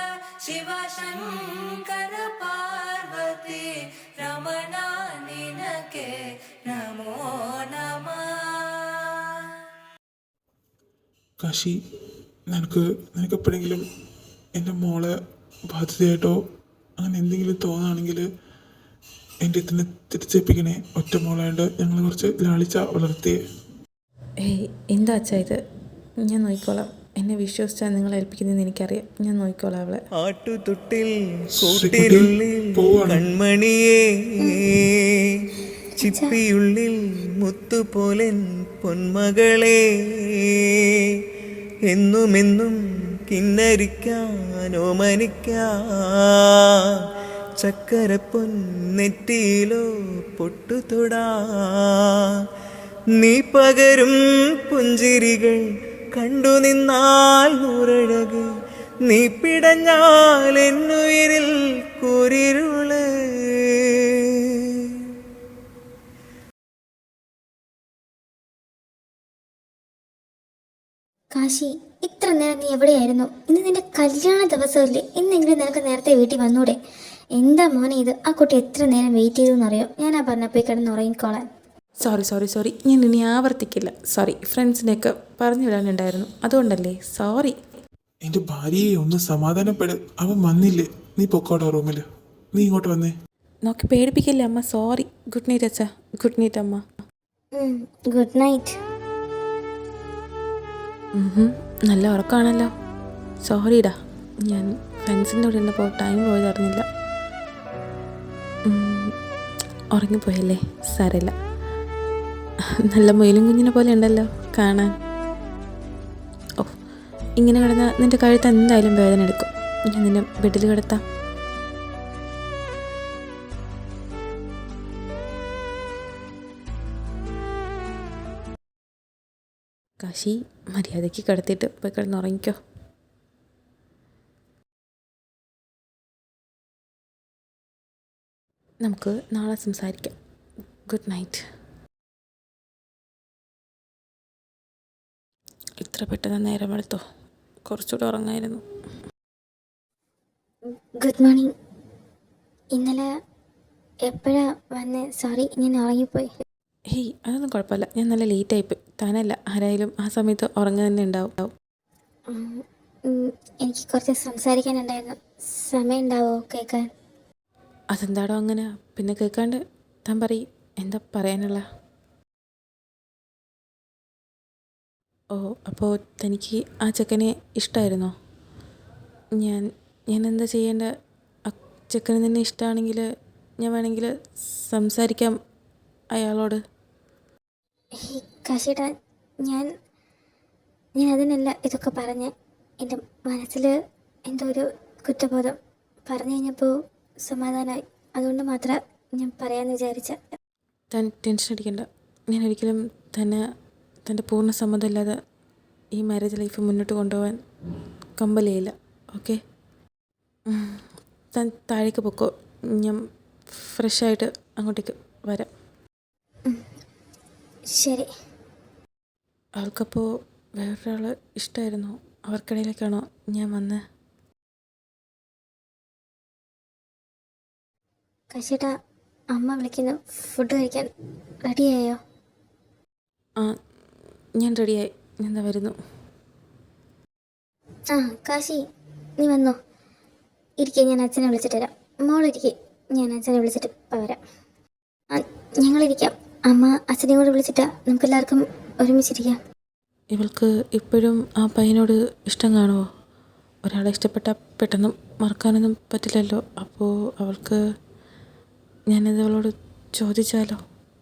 S5: ശിവശങ്കര പാർവതി രമണ നിനക്കെ നമോ നമഃ.
S3: കാശി, നിനക്കെപ്പോഴെങ്കിലും എൻ്റെ മോളെ ബാധ്യതയായിട്ടോ അങ്ങനെ എന്തെങ്കിലും തോന്നുകയാണെങ്കിൽ എൻ്റെ ഇതിനെ തിരിച്ചേൽപ്പിക്കണേ. ഒറ്റ മോളായിട്ട് ഞങ്ങൾ കുറച്ച് ലാളിച്ച വളർത്തിയേ.
S4: ഏയ്, എന്താ അച്ഛാ ഇത്? ഞാൻ നോക്കിക്കോളാം. എന്നെ വിശ്വസിച്ചാൽ നിങ്ങൾ ഏൽപ്പിക്കുന്നതെന്ന് എനിക്കറിയാം. ഞാൻ നോക്കിക്കോളാം അവളെ.
S5: ആട്ടുതൊട്ടിൽ കൂട്ടിനുള്ളിൽ കൺമണിയേ ചിപ്പിയുള്ളിൽ മുത്തുപോലൻ പൊന്മകളെ എന്നുമെന്നും കിന്നരിക്കാൻ ഓമനിക്കാൻ ചക്കര പൊന്നെറ്റിയിലോ പൊട്ടുതൊടാ നീ പകരും പുഞ്ചിരികൾ കണ്ടു നിന്നാൽ നൂറഴക് നീ പിടഞ്ഞാൽ എന്നുയിരിൽ കുരിരുള്.
S2: കാശി, ഇത്ര നേരം നീ എവിടെയായിരുന്നു? ഇന്ന് നിന്റെ കല്യാണ ദിവസമല്ലേ? ഇന്നെങ്കിലും നിനക്ക് നേരത്തെ വീട്ടിൽ വന്നൂടെ? എന്താ മോനെ ഇത്? ആ കുട്ടി എത്ര നേരം വെയിറ്റ് ചെയ്തു എന്നറിയോ? ഞാനാ പറഞ്ഞപ്പോൾ കിടന്ന് ഉറങ്ങിക്കോളാൻ.
S4: സോറി, ഞാൻ ഇനി ആവർത്തിക്കില്ല. സോറി, ഫ്രണ്ട്സിനെയൊക്കെ പറഞ്ഞു വിടാനുണ്ടായിരുന്നു, അതുകൊണ്ടല്ലേ. സോറി.
S3: എൻ്റെ ഭാര്യയെ ഒന്ന് സമാധാനപ്പെട്. അവൻ വന്നില്ലേ? നീ പൊക്കോടാ റൂമിൽ. നീ ഇങ്ങോട്ട് വന്നേ.
S4: നോക്കി പേടിപ്പിക്കല്ലേ അമ്മ. സോറി. ഗുഡ് നൈറ്റ് അച്ഛാ. ഗുഡ് നൈറ്റ് അമ്മ.
S2: Good night.
S4: നല്ല ഉറക്കമാണല്ലോ. സോറിടാ, ഞാൻ ഫ്രണ്ട്സിൻ്റെ കൂടെ ഇരുന്നപ്പോൾ ടൈം പോയത് അറിഞ്ഞില്ല. ഉറങ്ങിപ്പോയല്ലേ? സാരമില്ല. നല്ല മുയലും കുഞ്ഞിനെ പോലെ ഉണ്ടല്ലോ കാണാൻ. ഓ, ഇങ്ങനെ കിടന്നാൽ നിൻ്റെ കഴുത്ത് എന്തായാലും വേദന എടുക്കും. ഞാൻ നിന്നെ ബെഡിൽ കിടത്താം. കാശി, മര്യാദയ്ക്ക് കിടത്തിയിട്ട് പോയി കിടന്നുറങ്ങിക്കോ. നമുക്ക് നാളെ സംസാരിക്കാം. Good night. ഇത്ര പെട്ടെന്ന് നേരം എടുത്തോ? കുറച്ചുകൂടെ ഉറങ്ങായിരുന്നു.
S2: Good morning. ഇന്നലെ എപ്പോഴാ വന്നേ? സോറി, ഞാൻ ഉറങ്ങിപ്പോയി.
S4: ഹേയ്, അതൊന്നും കുഴപ്പമില്ല. ഞാൻ നല്ല ലേറ്റായിപ്പോയി. താനല്ല, ആരായാലും ആ സമയത്ത് ഉറങ്ങുക തന്നെ ഉണ്ടാവും.
S2: ഉം, എനിക്ക് കുറച്ച് സംസാരിക്കാനുണ്ടായിരുന്നു. സമയം ഉണ്ടാവോ കേൾക്കാൻ?
S4: അതെന്താടോ അങ്ങനെ? പിന്നെ കേൾക്കാണ്ട് താൻ പറയും. എന്താ പറയാനുള്ള? ഓ, അപ്പോൾ തനിക്ക് ആ ചെക്കനെ ഇഷ്ടമായിരുന്നോ? ഞാൻ എന്താ ചെയ്യേണ്ട? ആ ചെക്കന് തന്നെ ഇഷ്ടമാണെങ്കിൽ ഞാൻ വേണമെങ്കിൽ സംസാരിക്കാം അയാളോട്.
S2: ഈ കാശിയേട്ടാ, ഞാൻ ഞാൻ അതിനല്ല ഇതൊക്കെ പറഞ്ഞ്. എൻ്റെ മനസ്സിൽ എന്തോ ഒരു കുറ്റബോധം. പറഞ്ഞു കഴിഞ്ഞപ്പോൾ സമാധാനമായി. അതുകൊണ്ട് മാത്രം ഞാൻ പറയാമെന്ന് വിചാരിച്ച.
S4: താൻ ടെൻഷൻ അടിക്കണ്ട. ഞാൻ ഒരിക്കലും തൻ്റെ പൂർണ്ണ സമ്മതമില്ലാതെ ഈ മാരേജ് ലൈഫ് മുന്നോട്ട് കൊണ്ടുപോകാൻ കമ്പൽ ചെയ്യില്ല. ഓക്കെ, താൻ താഴേക്ക് പൊക്കോ. ഞാൻ ഫ്രഷായിട്ട് അങ്ങോട്ടേക്ക് വരാം.
S2: ശരി.
S4: അവൾക്കപ്പോൾ വേറൊരാൾ ഇഷ്ടമായിരുന്നോ? അവർക്കിടയിലേക്കാണോ ഞാൻ വന്നത്?
S2: കാശിയേട്ടാ, അമ്മ വിളിക്കുന്നു. ഫുഡ് കഴിക്കാൻ റെഡിയായോ?
S4: ആ, ഞാൻ റെഡിയായി. ഞാൻ ദാ വരുന്നു.
S2: ആ കാശി, നീ വന്നോ? ഇരിക്കെ, ഞാൻ അച്ഛനെ വിളിച്ചിട്ട് വരാം. മോളിരിക്കെ, ഞാൻ അച്ഛനെ വിളിച്ചിട്ട് ഇപ്പം വരാം. ആ, ഞങ്ങളിരിക്കാം. അമ്മ അച്ഛനെയും കൂടെ വിളിച്ചിട്ടാ നമുക്കെല്ലാവർക്കും ഒരുമിച്ചിരിക്കാം.
S4: ഇവൾക്ക് ഇപ്പോഴും ആ പയ്യനോട് ഇഷ്ടം കാണുമോ? ഒരാളെ ഇഷ്ടപ്പെട്ടാൽ പെട്ടെന്ന് മറക്കാനൊന്നും പറ്റില്ലല്ലോ. അപ്പോൾ അവൾക്ക് ഞാനത് അവളോട് ചോദിച്ചാലോ?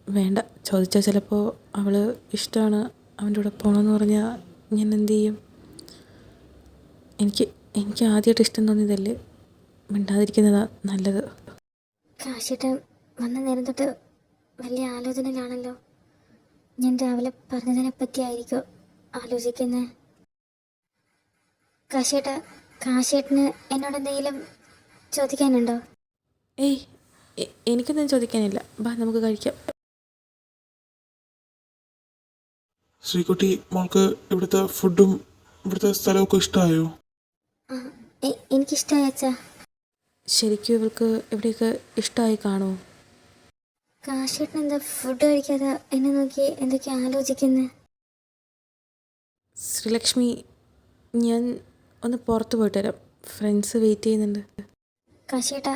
S4: വേണ്ട, ചോദിച്ചാൽ ചിലപ്പോൾ അവൾ ഇഷ്ടമാണ്, അവൻ്റെ കൂടെ പോകണമെന്ന് പറഞ്ഞാൽ ഞാൻ എന്ത് ചെയ്യും? എനിക്ക് ആദ്യമായിട്ട് ഇഷ്ടം തോന്നിയതല്ലേ. മിണ്ടാതിരിക്കുന്നതാണ് നല്ലത്.
S2: കാശിയേട്ടൻ വന്ന നേരം തൊട്ട് വലിയ ആലോചനയിലാണല്ലോ. ഞാൻ രാവിലെ പറഞ്ഞതിനെ പറ്റിയായിരിക്കോ ആലോചിക്കുന്നത്? കാശിയേട്ടന് എന്നോട് എന്തെങ്കിലും ചോദിക്കാനുണ്ടോ?
S4: ഏയ്, എനിക്കൊന്നും ചോദിക്കാനില്ല. ബാ, നമുക്ക് കഴിക്കാം.
S3: ശ്രീകുട്ടി, മോൾക്ക് ഇവിടുത്തെ ഫുഡും ഇവിടുത്തെ സ്ഥലമൊക്കെ ഇഷ്ടമായോ?
S2: ആ, എനിക്കിഷ്ടമായി അച്ഛാ.
S4: ശരിക്കും ഇവൾക്ക് എവിടെയൊക്കെ ഇഷ്ടമായി കാണുമോ?
S2: കാശിയേട്ടൻ എന്താ ഫുഡ് കഴിക്കാതെ എന്നെ നോക്കി എന്തൊക്കെ ആലോചിക്കുന്നത്?
S4: ശ്രീലക്ഷ്മി, ഞാൻ ഒന്ന് പുറത്ത് പോയിട്ട് വരാം. ഫ്രണ്ട്സ് വെയിറ്റ് ചെയ്യുന്നുണ്ട്.
S2: കാശിയേട്ടാ,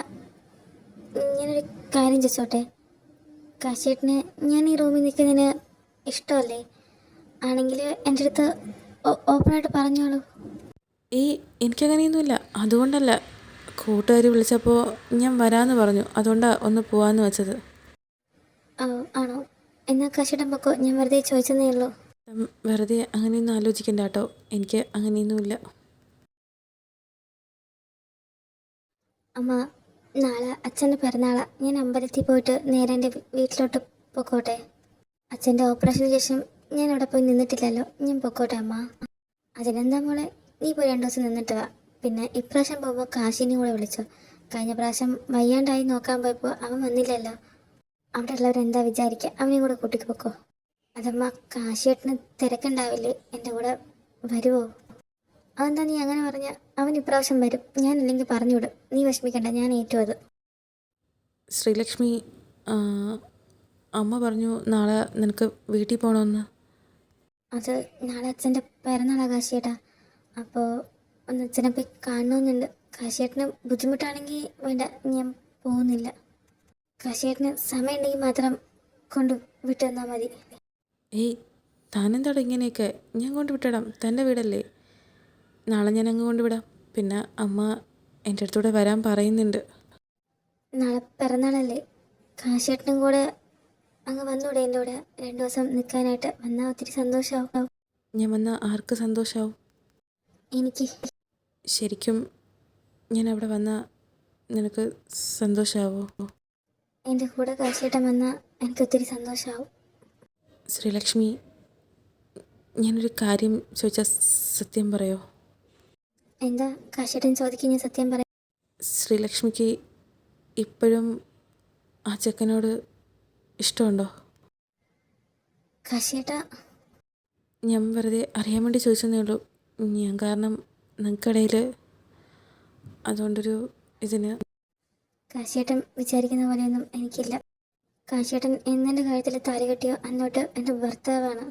S2: ഞാനൊരു കാര്യം ചോദിച്ചോട്ടെ? കാശിയേട്ടന് ഞാൻ ഈ റൂമിൽ നിൽക്കുന്നതിന് ഇഷ്ടമല്ലേ? ആണെങ്കിൽ എൻ്റെ അടുത്ത് ഓപ്പണായിട്ട് പറഞ്ഞോളൂ.
S4: ഏയ്, എനിക്കങ്ങനെയൊന്നുമില്ല. അതുകൊണ്ടല്ല, കൂട്ടുകാർ വിളിച്ചപ്പോൾ ഞാൻ വരാമെന്ന് പറഞ്ഞു. അതുകൊണ്ടാണ് ഒന്ന് പോകാമെന്ന് വെച്ചത്.
S2: ഓ, ആണോ? എന്നാൽ കാശിയേട്ടൻ പൊക്കോ, ഞാൻ വെറുതെ ചോദിച്ചതേ ഉള്ളൂ.
S4: വെറുതെ അങ്ങനെയൊന്നും ആലോചിക്കണ്ട കേട്ടോ. എനിക്ക് അങ്ങനെയൊന്നുമില്ല.
S2: അമ്മ, നാളെ അച്ഛൻ്റെ പിറന്നാളാണ്. ഞാൻ അമ്പലത്തിൽ പോയിട്ട് നേരെ എൻ്റെ വീട്ടിലോട്ട് പൊക്കോട്ടെ? അച്ഛൻ്റെ ഓപ്പറേഷന് ശേഷം ഞാൻ അവിടെ പോയി നിന്നിട്ടില്ലല്ലോ. ഞാൻ പൊക്കോട്ടെ അമ്മ? അതിനെന്താ മോളെ, നീ പോയി 2 ദിവസം നിന്നിട്ട് വാ. പിന്നെ ഇപ്രാവശ്യം പോകുമ്പോൾ കാശിനെയും കൂടെ വിളിച്ചോ. കഴിഞ്ഞ പ്രാവശ്യം വയ്യാണ്ടായി നോക്കാൻ പോയപ്പോൾ അവൻ വന്നില്ലല്ലോ. അവിടെ ഉള്ളവരെന്താ വിചാരിക്കുക? അവനെയും കൂടെ കൂട്ടിക്ക് പൊക്കോ. അതമ്മ, കാശിയേട്ടന് തിരക്കുണ്ടാവില്ലേ? എൻ്റെ കൂടെ വരുമോ? അതെന്താ നീ അങ്ങനെ പറഞ്ഞ? അവൻ ഇപ്രാവശ്യം വരും. ഞാനില്ലെങ്കിൽ പറഞ്ഞുവിടും. നീ വിഷമിക്കണ്ട, ഞാൻ ഏറ്റു അത്.
S4: ശ്രീലക്ഷ്മി, അമ്മ പറഞ്ഞു നാളെ നിനക്ക് വീട്ടിൽ പോകണമെന്ന്.
S2: അത് നാളെ അച്ഛൻ്റെ പിറന്നാളാണ് കാശിയേട്ടാ. അപ്പോൾ ഒന്ന് അച്ഛനെ പോയി കാണണമെന്നുണ്ട്. കാശിയേട്ടന് ബുദ്ധിമുട്ടാണെങ്കിൽ വേണ്ട, ഞാൻ പോകുന്നില്ല. കാശിയേട്ടന് സമയമുണ്ടെങ്കിൽ മാത്രം കൊണ്ട് വിട്ടു തന്നാൽ മതി.
S4: ഏയ്, താനെന്താടോ ഇങ്ങനെയൊക്കെ? ഞാൻ കൊണ്ടുവിട്ടിടാം. തൻ്റെ വീടല്ലേ. നാളെ ഞാൻ അങ്ങ് കൊണ്ടുവിടാം. പിന്നെ അമ്മ എൻ്റെ അടുത്തൂടെ വരാൻ പറയുന്നുണ്ട്.
S2: നാളെ പിറന്നാളല്ലേ? കാശിയേട്ടനും കൂടെ അങ്ങ് വന്നൂടെ എൻ്റെ കൂടെ 2 ദിവസം നിൽക്കാനായിട്ട്? വന്നാൽ ഒത്തിരി സന്തോഷമാവും.
S4: ഞാൻ വന്നാൽ ആർക്ക് സന്തോഷമാവും?
S2: എനിക്ക്.
S4: ശരിക്കും ഞാൻ അവിടെ വന്നാൽ നിനക്ക് സന്തോഷമാവോ?
S2: എൻ്റെ കൂടെ കാശിയേട്ടൻ വന്നാൽ എനിക്ക് ഒത്തിരി സന്തോഷമാവും.
S4: ശ്രീലക്ഷ്മി, ഞാനൊരു കാര്യം ചോദിച്ചാൽ സത്യം പറയോ?
S2: എന്താ കാശിയേട്ടൻ ചോദിക്കും, ഞാൻ സത്യം പറയാം.
S4: ശ്രീലക്ഷ്മിക്ക് ഇപ്പോഴും ആ ചെക്കനോട് ഇഷ്ടമുണ്ടോ?
S2: കാശിയേട്ടാ,
S4: ഞാൻ വെറുതെ അറിയാൻ വേണ്ടി ചോദിച്ചതേ ഉള്ളൂ. ഞാൻ കാരണം നിങ്ങൾക്കിടയിൽ അതുകൊണ്ടൊരു ഇതിന്.
S2: കാശിയേട്ടൻ വിചാരിക്കുന്ന പോലെയൊന്നും എനിക്കില്ല. കാശിയേട്ടൻ എന്നെൻ്റെ കാര്യത്തിൽ താലി കെട്ടിയോ അന്നോട്ട് എൻ്റെ ഭർത്താവാണ്.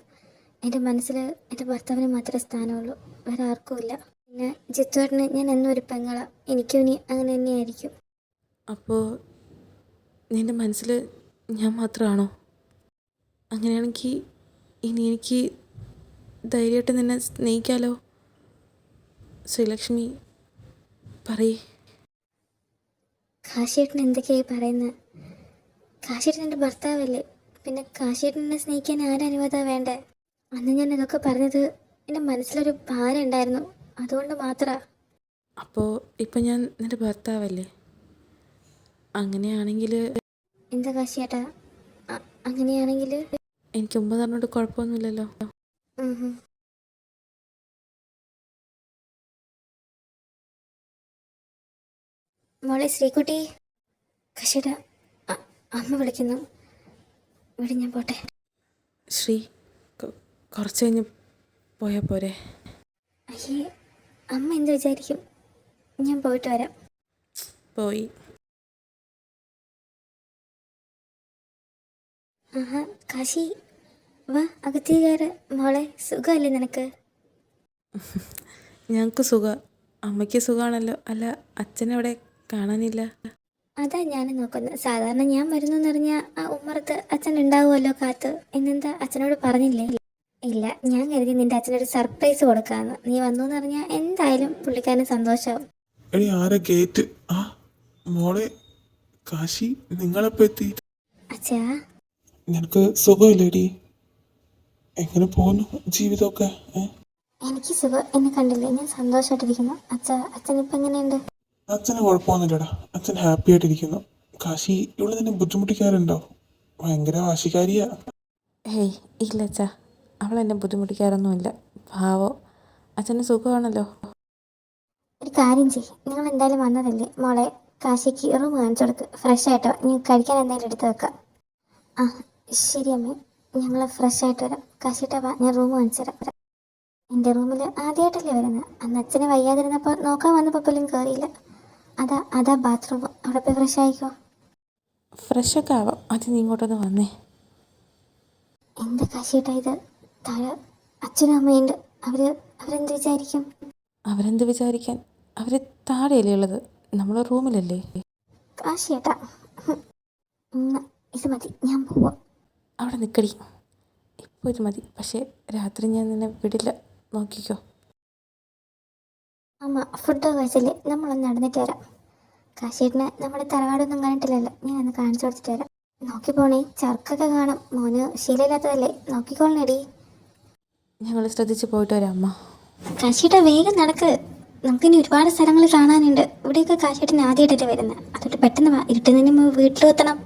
S2: എൻ്റെ മനസ്സിൽ എൻ്റെ ഭർത്താവിന് മാത്രമേ സ്ഥാനമുള്ളൂ, വേറെ ആർക്കുമില്ല. പിന്നെ ജിത്തുവേട്ടന് ഞാൻ എന്നും ഒരു പെങ്ങളാ, എനിക്കും ഇനി അങ്ങനെ തന്നെയായിരിക്കും.
S4: അപ്പോൾ നിൻ്റെ മനസ്സിൽ ഞാൻ മാത്രമാണോ? അങ്ങനെയാണെങ്കിൽ ഇനി എനിക്ക് ധൈര്യമായിട്ട് നിന്നെ സ്നേഹിക്കാലോ. ശ്രീലക്ഷ്മി പറയേ.
S2: കാശിയേട്ടൻ എന്തൊക്കെയായി പറയുന്നത്? കാശിയേട്ടൻ എൻ്റെ ഭർത്താവല്ലേ, പിന്നെ കാശിയേട്ടനെ സ്നേഹിക്കാൻ ആരനുവാദമാണ് വേണ്ടേ? അന്ന് ഞാൻ ഇതൊക്കെ പറഞ്ഞത് എൻ്റെ മനസ്സിലൊരു ഭാരം ഉണ്ടായിരുന്നു, അതുകൊണ്ട് മാത്രമാണ്.
S4: അപ്പോൾ ഇപ്പം ഞാൻ നിൻ്റെ ഭർത്താവല്ലേ? അങ്ങനെയാണെങ്കിൽ
S2: എന്താ കാശിയേട്ടാ? അങ്ങനെയാണെങ്കിൽ
S4: എനിക്ക് മുമ്പ് പറഞ്ഞിട്ട് കുഴപ്പമൊന്നുമില്ലല്ലോ.
S2: മോളെ ശ്രീകുട്ടി, കാശിയേട്ടാ അമ്മ വിളിക്കുന്നു, ഇവിടെ ഞാൻ പോട്ടെ.
S4: ശ്രീ കുറച്ച് കഴിഞ്ഞ് പോയാൽ പോരെ?
S2: അയ്യേ, അമ്മ എന്ത് വിചാരിക്കും? ഞാൻ പോയിട്ട് വരാം.
S4: പോയി.
S2: ആഹാ കാശി, വാ അകത്തേ കയറ്. മോളെ സുഖമല്ലേ നിനക്ക്?
S4: ഞങ്ങൾക്ക് സുഖം. അമ്മയ്ക്ക് സുഖമാണല്ലോ. അല്ല, അച്ഛനെവിടെ കാണാനില്ല?
S2: അതാ ഞാൻ നോക്കുന്നത്. സാധാരണ ഞാൻ വരുന്നു എന്നറിഞ്ഞാൽ ആ ഉമ്മറത്ത് അച്ഛൻ ഉണ്ടാവുമല്ലോ കാത്ത്. എന്നെന്താ അച്ഛനോട് പറഞ്ഞില്ലേ? ഇല്ല, ഞാൻ കരുതി നിന്റെ അച്ഛനൊരു സർപ്രൈസ് കൊടുക്കാമെന്ന്. നീ വന്നു എന്നറിഞ്ഞാൽ എന്തായാലും പുള്ളിക്കാരന് സന്തോഷമാവും.
S3: എടി ആരാ ഗേറ്റ്? ആ മോളെ കാശി, നിങ്ങളെപ്പോ എത്തി?
S2: അച്ഛാ,
S3: നിനക്ക് സുഖമില്ലേടി? എങ്ങനെ പോകുന്നു ജീവിതമൊക്കെ?
S2: എനിക്ക് സുഖം. എന്നെ കണ്ടില്ലേ, ഞാൻ സന്തോഷമായിട്ടിരിക്കുന്നു. അച്ഛനിപ്പോൾ എങ്ങനെയുണ്ട്?
S3: അച്ഛന് കുഴപ്പമൊന്നുമില്ലടാ, അച്ഛൻ ഹാപ്പി ആയിട്ടിരിക്കുന്നു. കാശി, ഇവിടെ നിന്നെ ബുദ്ധിമുട്ടിക്കാറുണ്ടോ? ഭയങ്കര വാശിക്കാരിയാ.
S4: ഹേയ് ഇല്ല അച്ഛാ, അവൾ എന്നെ ബുദ്ധിമുട്ടിക്കാറൊന്നുമില്ല. ഭാവോ, അച്ഛന് സുഖമാണല്ലോ.
S2: ഒരു കാര്യം ചെയ്യ്, നിങ്ങൾ എന്തായാലും വന്നതല്ലേ, മോളെ കാശിക്ക് റൂം കാണിച്ചു കൊടുക്ക്. ഫ്രഷ് ആയിട്ടോ, നീ കഴിക്കാൻ എന്തെങ്കിലും എടുത്ത് വെക്കാം. ആ ശരി അമ്മേ, ഞങ്ങൾ ഫ്രഷ് ആയിട്ട് വരാം. കാശിട്ടാ വാ, ഞാൻ റൂം കാണിച്ചു തരാം. എൻ്റെ റൂമിൽ ആദ്യമായിട്ടല്ലേ വരുന്നത്. അന്ന് അച്ഛനെ വയ്യാതിരുന്നപ്പോൾ നോക്കാൻ വന്നപ്പോൾ പോലും കയറിയില്ല. അതാ ബാത്റൂം, അവിടെ പോയി ഫ്രഷ് ആയിക്കോ.
S4: ഫ്രഷൊക്കെ ആവാം, അത് നീ ഇങ്ങോട്ടൊന്ന് വന്നേ.
S2: എന്താ കാശിട്ടാ ഇത്? താഴെ അച്ഛനും അമ്മയുണ്ട്, അവരെന്ത് വിചാരിക്കും?
S4: അവരെന്ത് വിചാരിക്കാൻ? അവർ താഴെയല്ലേ ഉള്ളത്, നമ്മളെ റൂമിലല്ലേ.
S2: കാശിയേട്ടാ, ഇത് മതി, ഞാൻ പോവാം.
S4: അവിടെ നിൽക്കടി, ഇപ്പോൾ ഇത് മതി. പക്ഷേ രാത്രി ഞാൻ നിന്നെ വിടില്ല, നോക്കിക്കോ.
S2: അമ്മ ഫുഡൊക്കെ കഴിച്ചില്ലേ? നമ്മളൊന്ന് നടന്നിട്ട് വരാം. കാശിയേട്ടന് നമ്മുടെ തറവാടൊന്നും കണ്ടിട്ടില്ലല്ലോ, ഞാനൊന്ന് കാണിച്ചു കൊടുത്തിട്ട് വരാം. നോക്കി പോണേ, ചർക്കൊക്കെ കാണാം. മോന് ശീലമില്ലാത്തതല്ലേ, നോക്കിക്കോളണേടി.
S4: ഞങ്ങൾ ശ്രദ്ധിച്ച് പോയിട്ട് വരാം അമ്മ.
S2: കാശിയേട്ടാ വേഗം നടക്ക്, നമുക്കിനി ഒരുപാട് സ്ഥലങ്ങൾ കാണാനുണ്ട്. ഇവിടെയൊക്കെ കാശിയേട്ടന് ആദ്യമായിട്ടല്ലേ വരുന്നത്, അതുകൊണ്ട് പെട്ടെന്ന് വാ, ഇരുട്ടുന്നതിന് മുമ്പ് വീട്ടിലെത്തണം.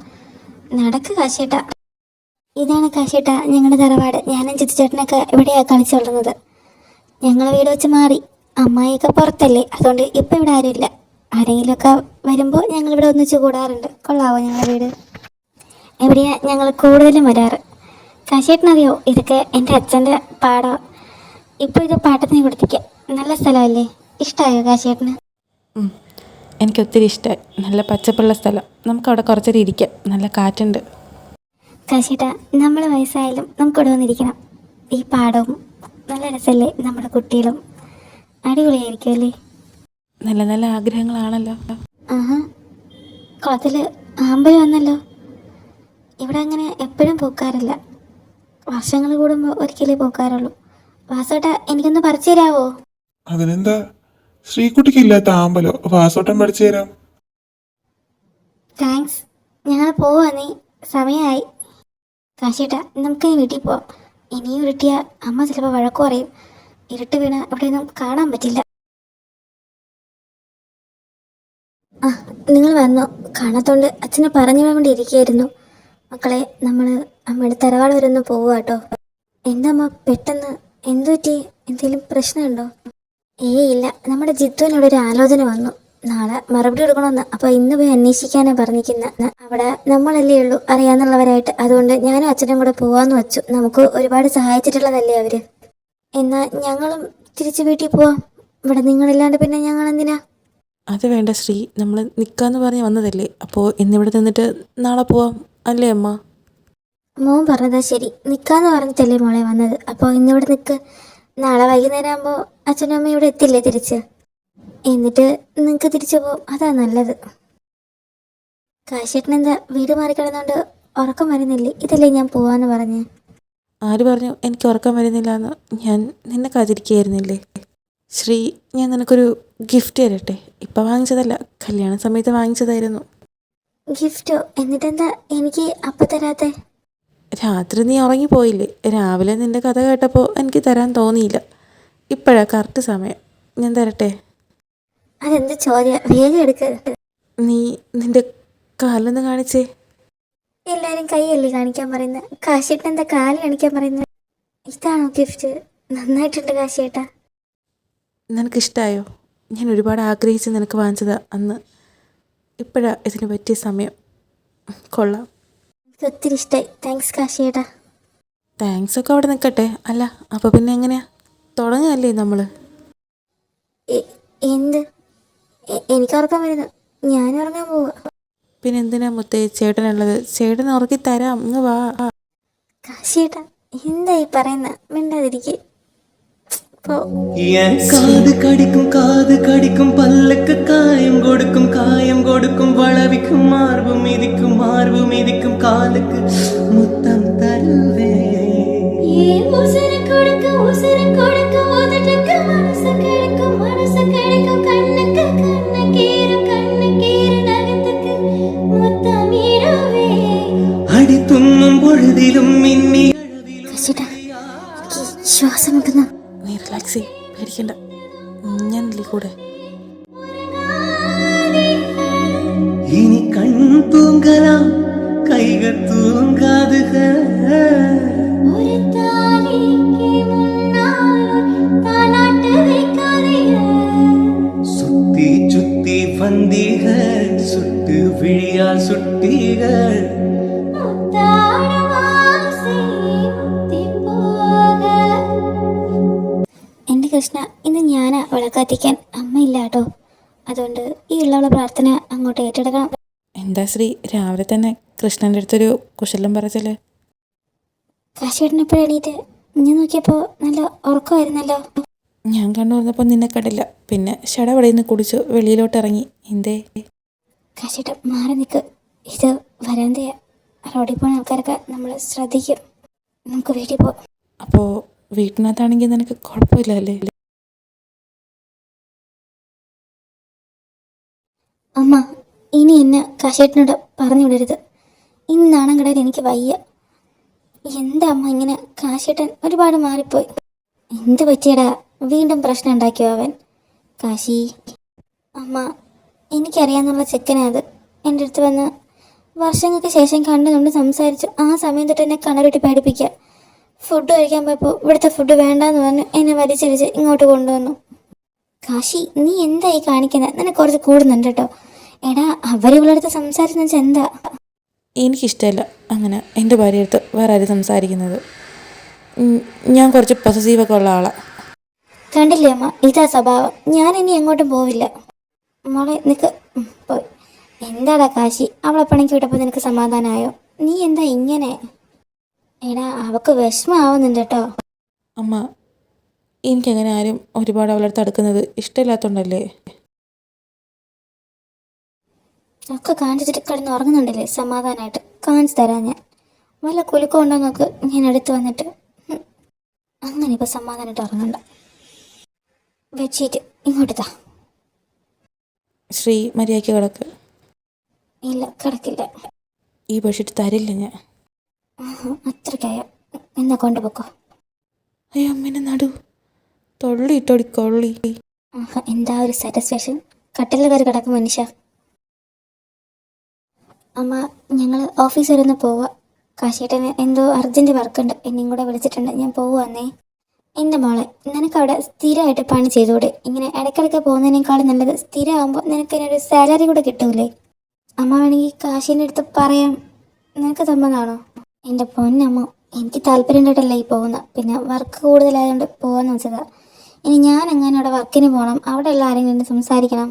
S2: നടക്ക് കാശിയേട്ടാ. ഇതാണ് കാശിയേട്ടാ ഞങ്ങളുടെ തറവാട്. ഞാനും ചിത്തുചേട്ടനൊക്കെ ഇവിടെയാണ് കളിച്ചു വളർന്നത്. ഞങ്ങൾ വീട് വെച്ച് മാറി, അമ്മായിയൊക്കെ പുറത്തല്ലേ, അതുകൊണ്ട് ഇപ്പം ഇവിടെ ആരുമില്ല. ആരെങ്കിലുമൊക്കെ വരുമ്പോൾ ഞങ്ങളിവിടെ ഒന്നിച്ച് കൂടാറുണ്ട്. കൊള്ളാവോ ഞങ്ങളുടെ വീട്? എവിടെയാണ് ഞങ്ങൾ കൂടുതലും വരാറ്. കാശിയേട്ടനറിയോ, ഇതൊക്കെ എൻ്റെ അച്ഛൻ്റെ പാടമാണ്. ഇപ്പോൾ ഇത് പാട്ടത്തിന് കൊടുത്തിക്കാം. നല്ല സ്ഥലമല്ലേ, ഇഷ്ടമായോ കാശിയേട്ടന്?
S4: എനിക്ക് ഒത്തിരി ഇഷ്ടമായി. നല്ല പച്ചപ്പുള്ള സ്ഥലം, നമുക്കവിടെ കുറച്ചേരം ഇരിക്കാം, നല്ല കാറ്റുണ്ട്.
S2: കാശിയേട്ടാ, നമ്മൾ വയസ്സായാലും നമുക്കിവിടെ വന്നിരിക്കണം. ഈ പാടവും നല്ല രസമല്ലേ, നമ്മുടെ കുട്ടികളും അടിപൊളിയായിരിക്കും അല്ലേ?
S4: നല്ല നല്ല ആഗ്രഹങ്ങളാണല്ലോ.
S2: ആഹാ, കുളത്തിൽ ആമ്പൽ വന്നല്ലോ. ഇവിടെ അങ്ങനെ എപ്പോഴും പൂക്കാറില്ല, വർഷങ്ങൾ കൂടുമ്പോൾ ഒരിക്കലേ പൂക്കാറുള്ളൂ. വാസോട്ടാ, എനിക്കൊന്ന് പറിച്ചു തരാവോ?
S3: അതിനെന്താ, ശ്രീകുട്ടിക്ക് ഇല്ലാത്ത ആമ്പലോ? വാസോട്ടം പഠിച്ചു തരാം.
S2: താങ്ക്സ്. ഞങ്ങൾ പോവാ, നീ സമയമായി. കാശിയേട്ടാ, നമുക്കിനി വീട്ടിൽ പോവാം. ഇനിയും ഇരുട്ടിയ അമ്മ ചിലപ്പോൾ വഴക്കു പറയും. ഇരുട്ട് വീണ ഇവിടെയൊന്നും കാണാൻ പറ്റില്ല. ആ നിങ്ങൾ വന്നോ? കാണാത്തോണ്ട് അച്ഛനെ പറഞ്ഞു വേണ്ടി ഇരിക്കുകയായിരുന്നു. മക്കളെ, നമ്മൾ അമ്മയുടെ തറവാട് വരെ ഒന്ന് പോവുക കേട്ടോ. എന്താ അമ്മ പെട്ടെന്ന്, എന്തു പറ്റി? എന്തെങ്കിലും പ്രശ്നമുണ്ടോ? ഇല്ല, നമ്മുടെ ജിത്തുവിനോട് ഒരു ആലോചന വന്നു. നാളെ മറുപടി കൊടുക്കണമെന്ന്. അപ്പോൾ ഇന്ന് പോയി അന്വേഷിക്കാനാണ് പറഞ്ഞിരിക്കുന്നത്. അവിടെ നമ്മളല്ലേ ഉള്ളൂ അറിയാവുന്നവരായിട്ട്. അതുകൊണ്ട് ഞാനും അച്ഛനും കൂടെ പോവാന്ന് വെച്ചു. നമുക്ക് ഒരുപാട് സഹായിച്ചിട്ടുള്ളതല്ലേ അവർ. എന്നാൽ ഞങ്ങളും തിരിച്ച് വീട്ടിൽ പോവാം. ഇവിടെ നിങ്ങളില്ലാണ്ട് പിന്നെ ഞങ്ങൾ എന്തിനാ?
S4: അത് വേണ്ട ശ്രീ, നമ്മൾ നിൽക്കാമെന്ന് പറഞ്ഞ് വന്നതല്ലേ. അപ്പോൾ ഇന്നിവിടെ നിന്നിട്ട് നാളെ പോവാം അല്ലേ അമ്മ?
S2: മോൻ പറഞ്ഞതാ ശരി. നിൽക്കാന്ന് പറഞ്ഞിട്ടല്ലേ മോളെ വന്നത്. അപ്പോൾ ഇന്നിവിടെ നിൽക്ക്. നാളെ വൈകുന്നേരം ആകുമ്പോൾ അച്ഛനും അമ്മയും ഇവിടെ എത്തില്ലേ തിരിച്ച്. എന്നിട്ട് നിങ്ങൾക്ക് തിരിച്ചു പോകും. അതാ നല്ലത്. കാശേട്ടനെന്താ വീട് മാറിക്കിടന്നുകൊണ്ട് ഉറക്കം വരുന്നില്ലേ? ഇതല്ലേ ഞാൻ പോവാന്ന് പറഞ്ഞ്.
S4: ആര് പറഞ്ഞു എനിക്ക് ഉറക്കം വരുന്നില്ല എന്ന്? ഞാൻ നിന്നെ കാത്തിരിക്കുകയായിരുന്നില്ലേ ശ്രീ. ഞാൻ നിനക്കൊരു ഗിഫ്റ്റ് തരട്ടെ. ഇപ്പം വാങ്ങിച്ചതല്ല, കല്യാണ സമയത്ത് വാങ്ങിച്ചതായിരുന്നു.
S2: ഗിഫ്റ്റോ? എന്നിട്ടെന്താ എനിക്ക് അപ്പം തരാത്തെ?
S4: രാത്രി നീ ഉറങ്ങിപ്പോയില്ലേ? രാവിലെ നിൻ്റെ കഥ കേട്ടപ്പോൾ എനിക്ക് തരാൻ തോന്നിയില്ല. ഇപ്പോഴാ കറക്റ്റ് സമയം. ഞാൻ തരട്ടെ?
S2: അതെന്ത് ചോദ്യം? വേഗം എടുക്ക്.
S4: നീ നിൻ്റെ കാലൊന്ന് കാണിച്ചേ.
S2: എല്ലാവരും കൈയല്ലേ കാണിക്കാൻ പറയുന്നത്? കാശേട്ടൻ എന്താ കാല് കാണിക്കാൻ പറയുന്നത്? ഇതാണോ ഗിഫ്റ്റ്? നന്നായിട്ടുണ്ട് കാശേട്ടാ.
S4: നിനക്കിഷ്ടമായോ? ഞാൻ ഒരുപാട് ആഗ്രഹിച്ച് നിനക്ക് വാങ്ങിച്ചതാ അന്ന്. ഇപ്പോഴാ ഇതിന് പറ്റിയ സമയം. കൊള്ളാം.
S2: എനിക്ക് ഒത്തിരി ഇഷ്ടമായി. താങ്ക്സ് കാശേട്ടാ.
S4: താങ്ക്സ് ഒക്കെ അവിടെ നിൽക്കട്ടെ. അല്ല അപ്പോൾ പിന്നെ എങ്ങനെയാ? തുടങ്ങുകയല്ലേ നമ്മൾ?
S2: എന്ത്? എനിക്ക് ഉറക്കം വരുന്നു. ഞാൻ ഉറങ്ങാൻ പോവാ.
S4: പിന്നെ എന്തിനാ മുത്തേ ചേട്ടനുള്ളത്? ചേട്ടൻ ഉറക്കി തരാം, ഇങ്ങ് വാ.
S2: കാശേട്ടാ എന്താ ഈ പറയുന്ന? മിണ്ടാതിരിക്കെ.
S5: കാത് കടിക്കും പല്ലക്ക് കായം കൊടുക്കും വളവിക്കും മാർബു മിതിക്കും കാലക്ക് മുത്തം തരുവേ. അടിത്തുന്നും പൊഴുതിലും മിന്നി
S2: കാശേട്ടാ ശ്വാസം മുട്ടുന്നു.
S4: നീ റിലാക്സ് ചെയ്യ്, പേടിക്കണ്ട. ഞാനില്ലേ കൂടെ.
S5: ഇനി കൺ തൂങ്കലാം കൈകൾ തൂങ്കാതുക. சுத்தி சுத்தி வந்தீர்கள் சுட்டு விழியால் சுட்டீர்கள்.
S2: എൻ്റെ കൃഷ്ണ, ഇന്ന് ഞാനാ വിളക്കത്തിക്കാൻ. അമ്മയില്ല കേട്ടോ. അതുകൊണ്ട് ഈ ഉള്ളവളെ പ്രാർത്ഥന അങ്ങോട്ട് ഏറ്റെടുക്കണം.
S4: എന്താ ശ്രീ രാവിലെ തന്നെ കൃഷ്ണൻ്റെ അടുത്തൊരു കുശലം പറച്ചല്ലേ?
S2: കാശേട്ടനെപ്പോഴും എണീറ്റ്? ഞാൻ നോക്കിയപ്പോൾ നല്ല ഉറക്കമായിരുന്നല്ലോ.
S4: ഞാൻ കണ്ടു വന്നപ്പോൾ നിന്നെ കണ്ടില്ല. പിന്നെ ഷടപടയിൽ നിന്ന് കുടിച്ചു വെളിയിലോട്ട് ഇറങ്ങി. എന്തേ?
S2: കാശേട്ടൻ മാറി നിൽക്ക്. ഇത് വരാന്തയാ. റോഡിൽ പോകുന്ന ആൾക്കാരൊക്കെ നമ്മൾ ശ്രദ്ധിക്കും. നമുക്ക് വീട്ടിൽ പോവാം.
S4: അപ്പോൾ വീട്ടിനകത്താണെങ്കിൽ നിനക്ക് കുഴപ്പമില്ല അല്ലേ?
S2: അമ്മ ഇനി എന്നെ കാശേട്ടനോട് പറഞ്ഞു വിടരുത്. ഇനി നാണം കിടാൻ എനിക്ക് വയ്യ. എന്താ അമ്മ ഇങ്ങനെ? കാശേട്ടൻ ഒരുപാട് മാറിപ്പോയി. എന്ത് പറ്റിയടാ? വീണ്ടും പ്രശ്നം ഉണ്ടാക്കിയോ അവൻ? കാശി അമ്മ, എനിക്കറിയാമെന്നുള്ള ചെക്കനാ അത്. എൻ്റെ അടുത്ത് വന്ന് വർഷങ്ങൾക്ക് ശേഷം കണ്ടുകൊണ്ട് സംസാരിച്ചു. ആ സമയം തൊട്ട് എന്നെ കണറിട്ട് പേടിപ്പിക്കുക. ഫുഡ് കഴിക്കാൻ പോയപ്പോൾ ഇവിടുത്തെ ഫുഡ് വേണ്ടാന്ന് പറഞ്ഞ് എന്നെ വലിച്ചടിച്ച് ഇങ്ങോട്ട് കൊണ്ടുവന്നു. കാശി നീ എന്തായി കാണിക്കുന്നത്? നിനക്ക് കുറച്ച് കൂടുന്നുണ്ട് കേട്ടോ. എടാ അവരിവളടുത്ത് സംസാരിച്ചെന്ന് വെച്ചാൽ എന്താ?
S4: എനിക്കിഷ്ടമല്ല അങ്ങനെ എൻ്റെ ഭാര്യ അടുത്ത് വേറെ ആരും സംസാരിക്കുന്നത്. ഞാൻ കുറച്ച് പൊസസീവൊക്കെ ഉള്ള ആളാണ്.
S2: കണ്ടില്ലേ അമ്മ, ഇതാ സ്വഭാവം. ഞാൻ ഇനി എങ്ങോട്ടും പോവില്ല. മോളെ നിൽക്ക്. പോയി. എന്താടാ കാശി, അവളെ പണിക്ക് വിട്ടപ്പോൾ നിനക്ക് സമാധാനമായോ? നീ എന്താ ഇങ്ങനെ? എടാ അവൾക്ക് വിഷമമാവുന്നുണ്ട് കേട്ടോ.
S4: അമ്മ എനിക്കങ്ങനെ ആരും ഒരുപാട് അവളടുത്ത് അടുക്കുന്നത് ഇഷ്ടമില്ലാത്തതുകൊണ്ടല്ലേ?
S2: ഒക്കെ കാണിച്ചിട്ട് കിടന്ന് ഉറങ്ങുന്നുണ്ടല്ലേ സമാധാനമായിട്ട്? കാണിച്ചു തരാം ഞാൻ. വല്ല കുലുക്കം ഉണ്ടോ നോക്ക് ഞാൻ എടുത്ത് വന്നിട്ട്. അങ്ങനെ ഇപ്പോൾ സമാധാനമായിട്ട് ഉറങ്ങണ്ട. ബെഡ്ഷീറ്റ് ഇങ്ങോട്ട് താ.
S4: ശ്രീ മര്യാദയ്ക്ക് കിടക്ക്.
S2: ഇല്ല കിടക്കില്ല.
S4: ഈ ബെഡ്ഷീറ്റ് തരില്ല ഞാൻ.
S2: അത്രയ്ക്കായോ? എന്നാ കൊണ്ടുപോക്കോ.
S4: അയ്യോ അമ്മേനെ നടു തൊള്ളി ഇട്ടോടി കൊള്ളി.
S2: എന്താ ഒരു സാറ്റിസ്ഫാക്ഷൻ. കട്ടിലിൽ കയറി കിടക്കും മനുഷ്യ. അമ്മ ഞങ്ങൾ ഓഫീസ് വരെ ഒന്ന് പോവാം. കാശേട്ടന് എന്തോ അർജൻറ്റ് വർക്കുണ്ട്. എന്നെയും കൂടെ വിളിച്ചിട്ടുണ്ട്. ഞാൻ പോവാന്നേ. എൻ്റെ മോളെ, നിനക്കവിടെ സ്ഥിരമായിട്ട് പണി ചെയ്തുകൂടെ? ഇങ്ങനെ ഇടയ്ക്കിടയ്ക്ക് പോകുന്നതിനേക്കാളും നല്ലത് സ്ഥിരമാകുമ്പോൾ നിനക്ക് അതിനൊരു സാലറി കൂടെ കിട്ടൂലേ? അമ്മ വേണമെങ്കിൽ കാശിൻ്റെ അടുത്ത് പറയാം. നിനക്ക് സമ്മതമാണോ? എൻ്റെ പൊന്നമ്മ, എനിക്ക് താല്പര്യം ഉണ്ടായിട്ടല്ല ഈ പോകുന്നത്. പിന്നെ വർക്ക് കൂടുതലായതുകൊണ്ട് പോകാമെന്ന് വെച്ചതാ. ഇനി ഞാൻ എങ്ങനെ അവിടെ വർക്കിന് പോകണം? അവിടെയുള്ള ആരെങ്കിലും എന്നെ സംസാരിക്കണം.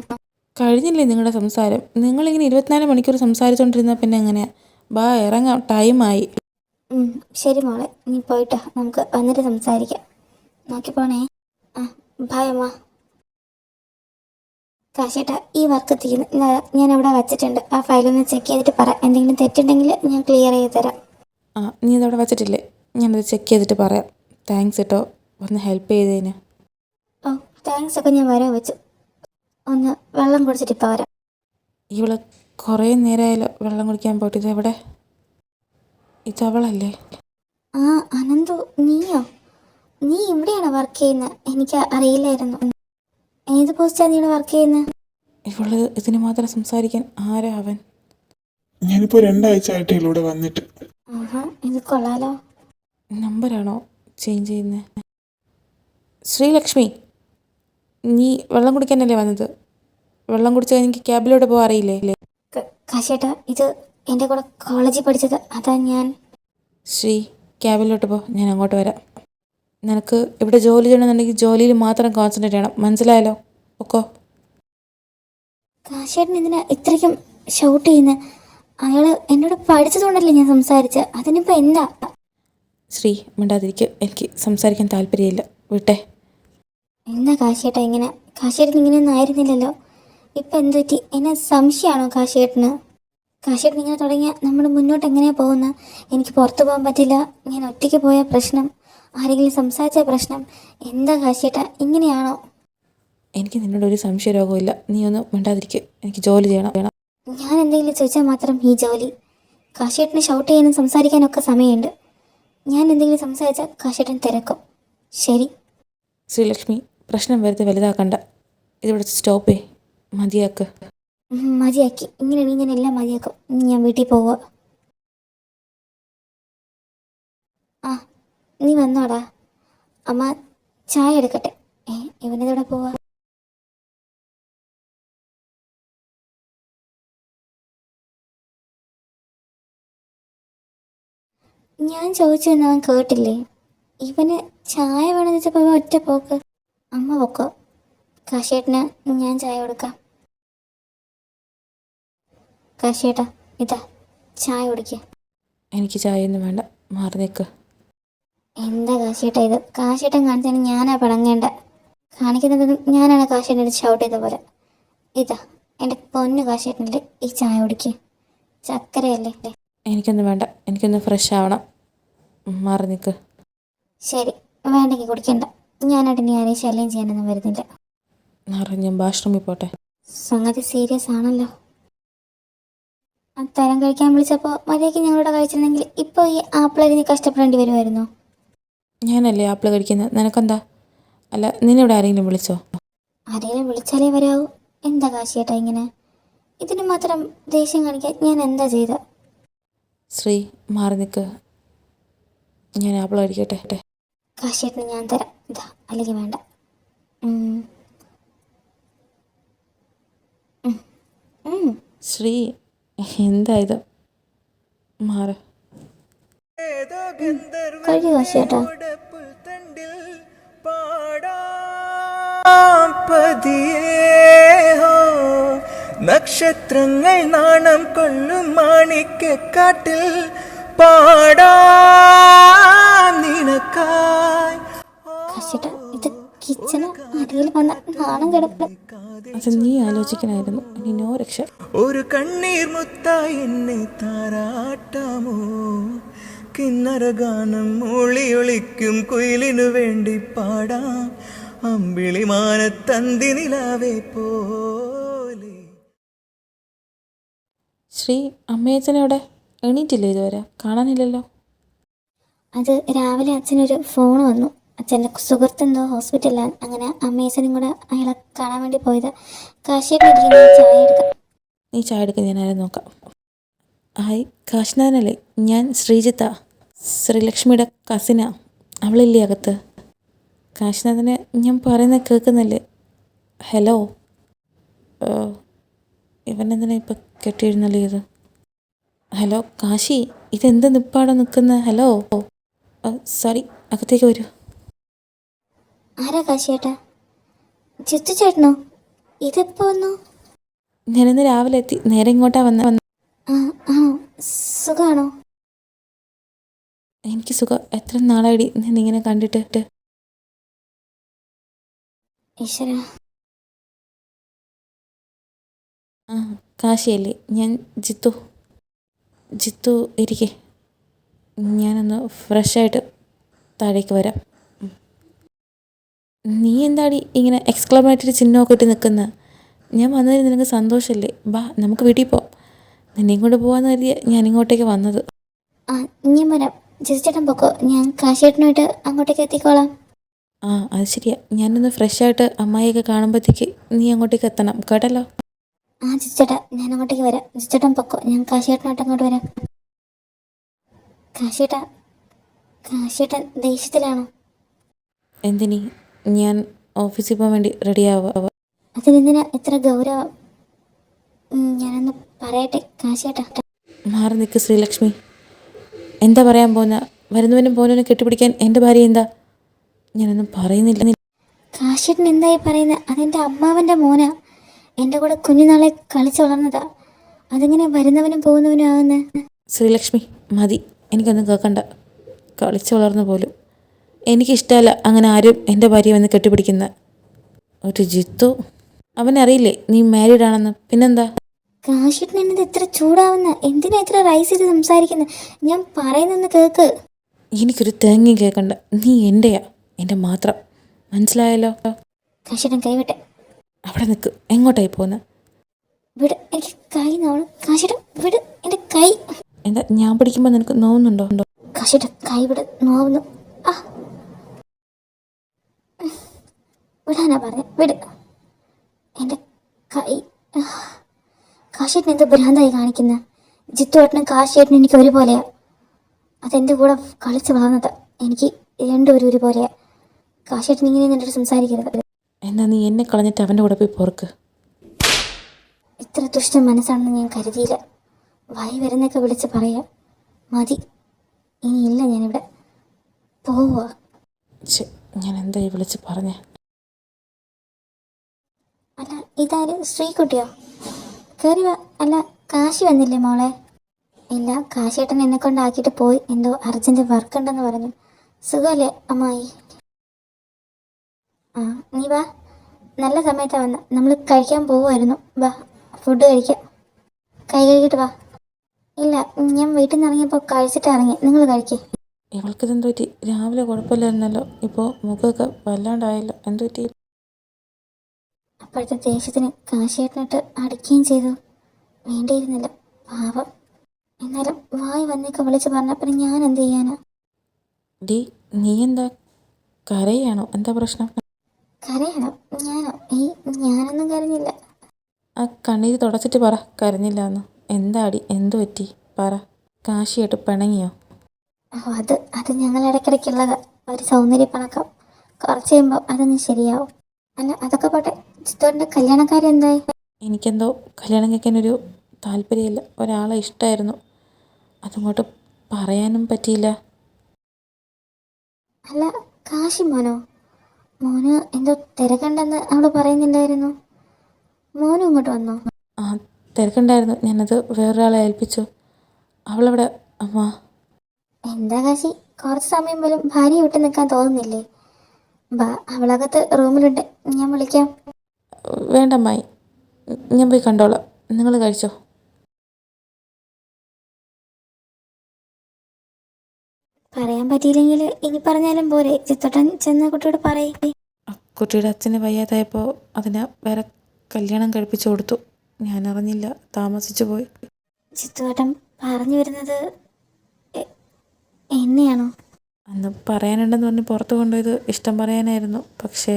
S4: കഴിഞ്ഞില്ലേ നിങ്ങളുടെ സംസാരം? നിങ്ങളിങ്ങനെ 24 മണിക്കൂർ സംസാരിച്ചുകൊണ്ടിരുന്നാൽ പിന്നെ എങ്ങനെയാ? ബാ, ഇറങ്ങാം, ടൈമായി.
S2: ശരി മോളെ, നീ പോയിട്ടോ, നമുക്ക് വന്നിട്ട് സംസാരിക്കാം. നോക്കി പോണേ. ആ, ബായ് അമ്മ. കാശേട്ടാ, ഈ വർക്ക് തീർന്ന് ഞാൻ അവിടെ വച്ചിട്ടുണ്ട്. ആ ഫയലൊന്ന് ചെക്ക് ചെയ്തിട്ട് പറ. എന്തെങ്കിലും തെറ്റുണ്ടെങ്കിൽ ഞാൻ ക്ലിയർ ചെയ്ത് തരാം.
S4: നീ അതവിടെ വച്ചിട്ടില്ലേ? ഞാനത് ചെക്ക് ചെയ്തിട്ട് പറയാം. താങ്ക്സ് കേട്ടോ, ഒന്ന് ഹെൽപ്പ് ചെയ്തതിന്.
S2: ഓ, താങ്ക്സ് ഒക്കെ ഞാൻ വരെ വെച്ചു. ഒന്ന് വെള്ളം കുടിച്ചിട്ട് ഇപ്പോൾ വരാം.
S4: ഇവള് കുറേ നേരമായാലോ വെള്ളം കുടിക്കാൻ പോയിട്ട്. ഇതെവിടെ? ഇതവളല്ലേ?
S2: ആ, അനന്തു, നീയോ? നീ ഇവിടെയാണോ വർക്ക് ചെയ്യുന്നത്? എനിക്ക് അറിയില്ലായിരുന്നു. ഏത് പോസ്റ്റാണ് നീ വർക്ക് ചെയ്യുന്നത്?
S4: ഇവള് ഇതിന് മാത്രം സംസാരിക്കാൻ ആരാ അവൻ?
S3: ഞാനിപ്പോൾ 2 ആഴ്ച ആയിട്ട് ഇവിടെ വന്നിട്ട്.
S2: ആഹാ, ഇത് കൊള്ളാലോ.
S4: നമ്പറാണോ ചേഞ്ച് ചെയ്യുന്നത്? ശ്രീലക്ഷ്മി, നീ വെള്ളം കുടിക്കാനല്ലേ വന്നത്? വെള്ളം കുടിച്ച് എനിക്ക് ക്യാബിലൂടെ പോകാൻ അറിയില്ലേ?
S2: കാശേട്ടാ, ഇത് എൻ്റെ കൂടെ കോളേജിൽ പഠിച്ചത്. അതാ ഞാൻ.
S4: ശ്രീ, ക്യാബിലോട്ട് പോ, ഞാൻ അങ്ങോട്ട് വരാം. നിനക്ക് ഇവിടെ ജോലി ചെയ്യണമെന്നുണ്ടെങ്കിൽ ജോലിയിൽ മാത്രം കോൺസെൻട്രേറ്റ് ചെയ്യണം, മനസ്സിലായല്ലോ? ഒക്കോ.
S2: കാശേട്ടൻ എന്തിനാ ഇത്രയ്ക്കും ഷൗട്ട് ചെയ്യുന്നത്? അയാൾ എന്നോട് പഠിച്ചതുകൊണ്ടല്ലേ ഞാൻ സംസാരിച്ചത്. അതിനിപ്പോൾ എന്താ?
S4: ശ്രീ, മിണ്ടാതിരിക്കുക. എനിക്ക് സംസാരിക്കാൻ താല്പര്യമില്ല, വിട്ടെ.
S2: എന്താ കാശേട്ടാ ഇങ്ങനെ? കാശേട്ടൻ ഇങ്ങനെയൊന്നും ആയിരുന്നില്ലല്ലോ. ഇപ്പം എന്ത് പറ്റി? എന്നെ സംശയമാണോ കാശേട്ടന്? കാശേട്ടൻ ഇങ്ങനെ തുടങ്ങിയാൽ നമ്മൾ മുന്നോട്ട് എങ്ങനെയാണ് പോകുന്നത്? എനിക്ക് പുറത്തു പോകാൻ പറ്റില്ല. ഞാൻ ഒറ്റയ്ക്ക് പോയ പ്രശ്നം, ആരെങ്കിലും സംസാരിച്ച പ്രശ്നം. എന്താ കാശേട്ടാ, ഇങ്ങനെയാണോ?
S4: എനിക്ക് നിന്നോടൊരു സംശയരോഗവും ഇല്ല. നീ ഒന്ന് മിണ്ടാതിരിക്കുക. എനിക്ക് ജോലി ചെയ്യണം.
S2: ഞാൻ എന്തെങ്കിലും ചോദിച്ചാൽ മാത്രം ഈ ജോലി? കാശേട്ടന് ഷൗട്ട് ചെയ്യാനും സംസാരിക്കാനൊക്കെ സമയമുണ്ട്. ഞാൻ എന്തെങ്കിലും സംസാരിച്ചാൽ കാശേട്ടൻ തിരക്കും. ശരി.
S4: ശ്രീലക്ഷ്മി, പ്രശ്നം വെറുതെ വലുതാക്കണ്ട. ഇതിവിടെ സ്റ്റോപ്പ് ചെയ്യ്, മതിയാക്ക്.
S2: മതിയാക്കി. ഇങ്ങനെയാണെങ്കിൽ ഞാൻ എല്ലാം മതിയാക്കും. ഞാൻ വീട്ടിൽ പോവുക. ആ, നീ വന്നോടാ. അമ്മ ചായ എടുക്കട്ടെ. ഇവനിതോടെ പോവാ. ഞാൻ ചോദിച്ചതെന്ന് അവൻ കേട്ടില്ലേ? ഇവന് ചായ വേണമെന്ന് വെച്ചപ്പോൾ ഒറ്റ പോക്ക്. അമ്മ പൊക്കോ, കാശേട്ടന് ഞാൻ ചായ കൊടുക്കാം. കാശേട്ടാ, ഇതാ ചായ കുടിക്കുക.
S4: എനിക്ക് ചായയൊന്നും വേണ്ട, മാറി നിൽക്ക്.
S2: എന്താ കാശേട്ടാ ഇത്? കാശേട്ടൻ കാണിച്ചാൽ ഞാനാ പടങ്ങേണ്ട. കാണിക്കുന്നത് ഞാനാണ് കാശേട്ടൻ എടുത്ത് ഷൗട്ട് ചെയ്ത പോലെ. ഇതാ എൻ്റെ പൊന്നു കാശേട്ടനല്ലേ, ഈ ചായ കുടിക്കുക. ചക്കരയല്ലേ?
S4: എനിക്കൊന്നും വേണ്ട, എനിക്കൊന്ന് ഫ്രഷ് ആവണം. മാറി നിൽക്ക്.
S2: ശരി, വേണ്ടെങ്കിൽ കുടിക്കണ്ട. ഞാനായിട്ട് ഇനി ആരെയും ശല്യം ചെയ്യാനൊന്നും വരുന്നില്ല.
S4: ഞാൻ ബാത്റൂമിൽ പോട്ടെ.
S2: സംഗതി സീരിയസ് ആണല്ലോ. തരം കഴിക്കാൻ വിളിച്ചപ്പോൾ മര്യാദയ്ക്ക് ഞങ്ങളോട് കഴിച്ചിരുന്നെങ്കിൽ ഇപ്പോൾ ഈ ആപ്പിളരിഞ്ഞ് കഷ്ടപ്പെടേണ്ടി വരുമായിരുന്നു.
S4: ഞാനല്ലേ ആപ്പിൾ കഴിക്കുന്നത്, നിനക്കെന്താ? അല്ല, നിന്നിവിടെ ആരെങ്കിലും വിളിച്ചോ?
S2: ആരെങ്കിലും വിളിച്ചാലേ വരാവൂ. എന്താ കാശിയേട്ടാ ഇങ്ങനെ? ഇതിന് മാത്രം ദേഷ്യം കാണിക്കാൻ ഞാൻ എന്താ ചെയ്ത?
S4: ശ്രീ, മാറി നിൽക്ക്. ഞാൻ ആപ്പിൾ കഴിക്കട്ടെ.
S2: കാശിയേട്ടന് ഞാൻ തരാം. ഇതാ, അല്ലെങ്കിൽ വേണ്ട.
S4: ശ്രീ, എന്താ ഇത്? മാറ്.
S2: കഴി കാശിയേട്ടാ.
S5: നക്ഷത്രങ്ങൾ നാണം കൊള്ളും മാണിക്കക്കാട്ടിൽ പാടാ നിനക്കായി.
S2: കാശിയേട്ടാ, ഇത് കിച്ചണ് അരിയിൽ വന്ന നാണം കിടപ്പ്.
S4: അത് നീ ആലോചിക്കണമായിരുന്നു. ഇനി നോ രക്ഷ.
S5: ഒരു കണ്ണീർ മുത്തായി എന്നെ താരാട്ടാമോ? കിന്നരഗാനം ഒളിയൊളിക്കും കുയിലിനു വേണ്ടി പാടാം അമ്പിളി മാനത്തന്തി നിലാവേ പോലെ.
S4: ശ്രീ, അമ്മയച്ഛനെവിടെ? എണീറ്റില്ലേ ഇതുവരെ? കാണാനില്ലല്ലോ.
S2: അത് രാവിലെ അച്ഛനൊരു ഫോൺ വന്നു. അച്ഛൻ്റെ സുഹൃത്തെന്തോ ഹോസ്പിറ്റലിലാണ്. അങ്ങനെ അമ്മേച്ചനും കൂടെ അയാളെ കാണാൻ വേണ്ടി പോയത്. കാശിയേട്ടൻ ചായ എടുക്കാം.
S4: നീ ചായ എടുക്കാൻ ഞാൻ ആരും നോക്കാം. ഹായ്, കാശ്നാഥനല്ലേ? ഞാൻ ശ്രീജിത്ത, ശ്രീലക്ഷ്മിയുടെ കസിനാ. അവളില്ലേ അകത്ത്? കാശിനാഥന് ഞാൻ പറയുന്നത് കേൾക്കുന്നില്ലേ? ഹലോ, ഇവനെന്തിനാ ഇപ്പം കെട്ടിയിരുന്നല്ലേ? ഹലോ കാശി, ഇതെന്ത് നിപ്പാടെ നിൽക്കുന്ന? ഹലോ, സോറി, അകത്തേക്ക് വരൂ.
S2: ആരാ കാശിയേട്ടാ? ചിത്തു ചേട്ടനോ? ഇതെപ്പോ വന്നു?
S4: ഞാനിന്ന് രാവിലെ എത്തി, നേരെ ഇങ്ങോട്ടാ വന്ന.
S2: ആ ആണോ? സുഖാണോ?
S4: എനിക്ക് സുഖം. എത്ര നാളായിടി നിന്നിങ്ങനെ കണ്ടിട്ട്.
S2: ഈശ്വര.
S4: ആ, കാശിയല്ലേ? ഞാൻ ജിത്തു ഇരിക്കേ, ഞാനൊന്ന് ഫ്രഷായിട്ട് താഴേക്ക് വരാം. നീ എന്താടി ഇങ്ങനെ എക്സ്ക്ലമേറ്ററി ചിഹ്നമൊക്കെ ഇട്ട് നിൽക്കുന്ന? ഞാൻ വന്നതിന് നിനക്ക് സന്തോഷമല്ലേ? ബാ, നമുക്ക് വീട്ടിൽ പോവാം. നിന്നെയും കൊണ്ട് പോകാമെന്ന് കരുതിയ ഞാനിങ്ങോട്ടേക്ക് വന്നത്.
S2: ആ, ഞാൻ വരാം. ചിത്തു ചേട്ടൻ പൊക്കോ, ഞാൻ കാശിയേട്ടനായിട്ട് അങ്ങോട്ടേക്ക് എത്തിക്കോളാം.
S4: ആ, അത് ശരിയാ. ഞാനൊന്ന് ഫ്രഷായിട്ട് അമ്മായിയൊക്കെ കാണുമ്പോഴത്തേക്ക് നീ അങ്ങോട്ടേക്ക് എത്തണം കേട്ടല്ലോ.
S2: ആ ചിത്തു ചേട്ടാ, ഞാൻ അങ്ങോട്ടേക്ക് വരാം. ചിത്തു ചേട്ടൻ പൊക്കോ, ഞാൻ കാശിയേട്ടനായിട്ട് അങ്ങോട്ട് വരാം. കാശിയേട്ടാ, കാശിയേട്ടൻ ദേഷ്യത്തിലാണോ?
S4: എന്തിനി? ഞാൻ ഓഫീസിൽ പോകാൻ വേണ്ടി റെഡിയാവുക.
S2: അതിനെന്തിനാ ഇത്ര ഗൗരവം? ഞാനൊന്ന് പറയട്ടെ കാശിയേട്ടാ.
S4: മാറി നിൽക്ക് ശ്രീലക്ഷ്മി. എന്താ പറയാൻ പോകുന്ന? വരുന്നവനും പോകുന്നവനും കെട്ടിപ്പിടിക്കാൻ എൻ്റെ ഭാര്യ എന്താ? ഞാനൊന്നും പറയുന്നില്ല.
S2: കാശിയേട്ടൻ എന്തായി പറയുന്നത്? അതെൻ്റെ അമ്മാവൻ്റെ മോനാ. എൻ്റെ കൂടെ കുഞ്ഞുനാളെ കളിച്ച് വളർന്നതാ. അതെങ്ങനെ വരുന്നവനും പോകുന്നവനും ആകുന്നത്?
S4: ശ്രീലക്ഷ്മി, മതി, എനിക്കൊന്നും കേൾക്കണ്ട. കളിച്ചു വളർന്നു പോലും. എനിക്കിഷ്ടമല്ല അങ്ങനെ ആരും എൻ്റെ ഭാര്യ വന്ന് കെട്ടിപ്പിടിക്കുന്ന. ഒരു ജിത്തു, അവനറിയില്ലേ നീ മാരീഡ് ആണെന്ന്? പിന്നെന്താ?
S2: കാശിയേട്ടൻ എന്നത് ഇത്ര ചൂടാവുന്ന? എന്തിനാ ഇത്ര റൈസ് ചെയ്ത് സംസാരിക്കുന്നത്? ഞാൻ പറയുന്നൊന്ന് കേൾക്ക്.
S4: എനിക്കൊരു തേങ്ങയും കേൾക്കണ്ട. നീ എൻ്റെയാ, എൻ്റെ മാത്രം. മനസ്സിലായല്ലോ?
S2: കാശിയേട്ടൻ കൈവിട്ടെ.
S4: അവിടെ നിൽക്ക്. എങ്ങോട്ടായി പോകുന്നത്?
S2: വിട്, എനിക്ക് കൈ നോവണം. കാശിയേട്ടൻ വിട് എൻ്റെ കൈ.
S4: എന്താ ഞാൻ പിടിക്കുമ്പോൾ നിനക്ക് നോവുന്നുണ്ടോ?
S2: കാശിയേട്ടൻ കൈ വിട്, നോവുന്നു. ആ, വിടാനാ പറഞ്ഞ, വിട് എൻ്റെ കൈ. കാശിയേട്ടൻ എന്ത് ഭ്രാന്തായി കാണിക്കുന്ന? ജിത്തുവേട്ടനും കാശിയേട്ടനും എനിക്ക് ഒരുപോലെയാ. അതെൻ്റെ കൂടെ കളിച്ച് വളർന്നത്. എനിക്ക് രണ്ടുപേരും ഒരുപോലെയാ. കാശിയേട്ടൻ ഇങ്ങനെ നിന്നോട് സംസാരിക്കരുത്.
S4: എന്നാ നീ എന്നെ കളഞ്ഞിട്ട് അവൻ്റെ കൂടെ പോയി പോർക്ക്.
S2: ഇത്ര ദുഷ്ട മനസ്സാണെന്ന് ഞാൻ കരുതിയില്ല. വായി വരുന്നൊക്കെ വിളിച്ച് പറയാം. മതി, ഇനിയില്ല ഞാനിവിടെ. പോവുക.
S4: ഞാൻ എന്തായി വിളിച്ച് പറഞ്ഞേ?
S2: അല്ല, ഇതാര്? ശ്രീകുട്ടിയോ? കയറി വാ. അല്ല, കാശി വന്നില്ലേ മോളെ? ഇല്ല, കാശിയേട്ടൻ എന്നെ കൊണ്ടാക്കിയിട്ട് പോയി. എന്തോ അർജൻറ്റ് വർക്ക് ഉണ്ടെന്ന് പറഞ്ഞു. സുഖമല്ലേ അമ്മായി? ആ, നീ വാ. നല്ല സമയത്താണ് വന്നത്. നമ്മൾ കഴിക്കാൻ പോവുമായിരുന്നു. വാ, ഫുഡ് കഴിക്കാം. കൈ കഴുകിയിട്ട് വാ. ഇല്ല, ഞാൻ വീട്ടിൽ നിന്ന് ഇറങ്ങിയപ്പോൾ കഴിച്ചിട്ട് ഇറങ്ങി. നിങ്ങൾ കഴിക്കേ.
S4: ഇവൾക്കിതെന്ത് പറ്റി? രാവിലെ കുഴപ്പമില്ലായിരുന്നല്ലോ, ഇപ്പോൾ മുഖമൊക്കെ വല്ലാണ്ടായല്ലോ. എന്ത് പറ്റി?
S2: അപ്പോഴത്തെ ദേഷ്യത്തിന് കാശിയേട്ടനിട്ട് അടിക്കുകയും ചെയ്തു. വേണ്ടിയിരുന്നില്ല, പാവം. എന്നാലും വായി വന്നേക്ക് വിളിച്ച് പറഞ്ഞപ്പോൾ ഞാൻ എന്ത് ചെയ്യാനാ?
S4: ഡി, നീ എന്താ കരയാണോ? എന്താ പ്രശ്നം?
S2: കരയണോ? ഞാനോ? ഞാനൊന്നും കരഞ്ഞില്ല.
S4: ആ കണ്ണീര് തുടച്ചിട്ട് പറ കരഞ്ഞില്ല എന്ന്. എന്താടി, എന്തു പറ്റി? പറ. കാശിയായിട്ട് പിണങ്ങിയോ?
S2: ഓ, അത് ഞങ്ങൾ ഇടയ്ക്കിടയ്ക്കുള്ളതാ. ഒരു സൗന്ദര്യപ്പണക്കം. കുറച്ച് കഴിയുമ്പോൾ അതങ്ങ് ശരിയാവും. അല്ല, അതൊക്കെ പോട്ടെ. ചിത്തോടിൻ്റെ കല്യാണക്കാര്യം എന്തായി?
S4: എനിക്കെന്തോ കല്യാണം കഴിക്കാനൊരു താല്പര്യമില്ല. ഒരാളെ ഇഷ്ടമായിരുന്നു, അതങ്ങോട്ട് പറയാനും പറ്റിയില്ല.
S2: അല്ല, കാശി മോന് എന്തോ തിരക്കണ്ടെന്ന് അവൾ പറയുന്നുണ്ടായിരുന്നു. മോനും ഇങ്ങോട്ട് വന്നോ?
S4: ആ, തിരക്കുണ്ടായിരുന്നു. ഞാനത് വേറൊരാളെ ഏൽപ്പിച്ചു. അവളവിടെ. അമ്മ.
S2: എന്താ കാശി, കുറച്ച് സമയം പോലും ഭാര്യ വിട്ട് നിൽക്കാൻ തോന്നുന്നില്ലേ? ബാ, അവളകത്ത് റൂമിലുണ്ട്, ഞാൻ വിളിക്കാം.
S4: വേണ്ട അമ്മായി, ഞാൻ പോയി കണ്ടോളാം. നിങ്ങൾ കഴിച്ചോ.
S2: പറയാൻ പറ്റിയില്ലെങ്കിൽ ഇനി പറഞ്ഞാലും പോരെ? ചിത്തോട്ടൻ ചെന്ന കുട്ടിയോട് പറയേ.
S4: കുട്ടിയുടെ അച്ഛന് വയ്യാതായപ്പോൾ അതിന് വേറെ കല്യാണം കഴിപ്പിച്ചു കൊടുത്തു. ഞാനറിഞ്ഞില്ല, താമസിച്ചു പോയി.
S2: ചിത്തോട്ടൻ പറഞ്ഞു വരുന്നത് എന്നെയാണോ?
S4: അന്ന് പറയാനുണ്ടെന്ന് പറഞ്ഞ് പുറത്ത് കൊണ്ടുപോയത് ഇഷ്ടം പറയാനായിരുന്നു. പക്ഷേ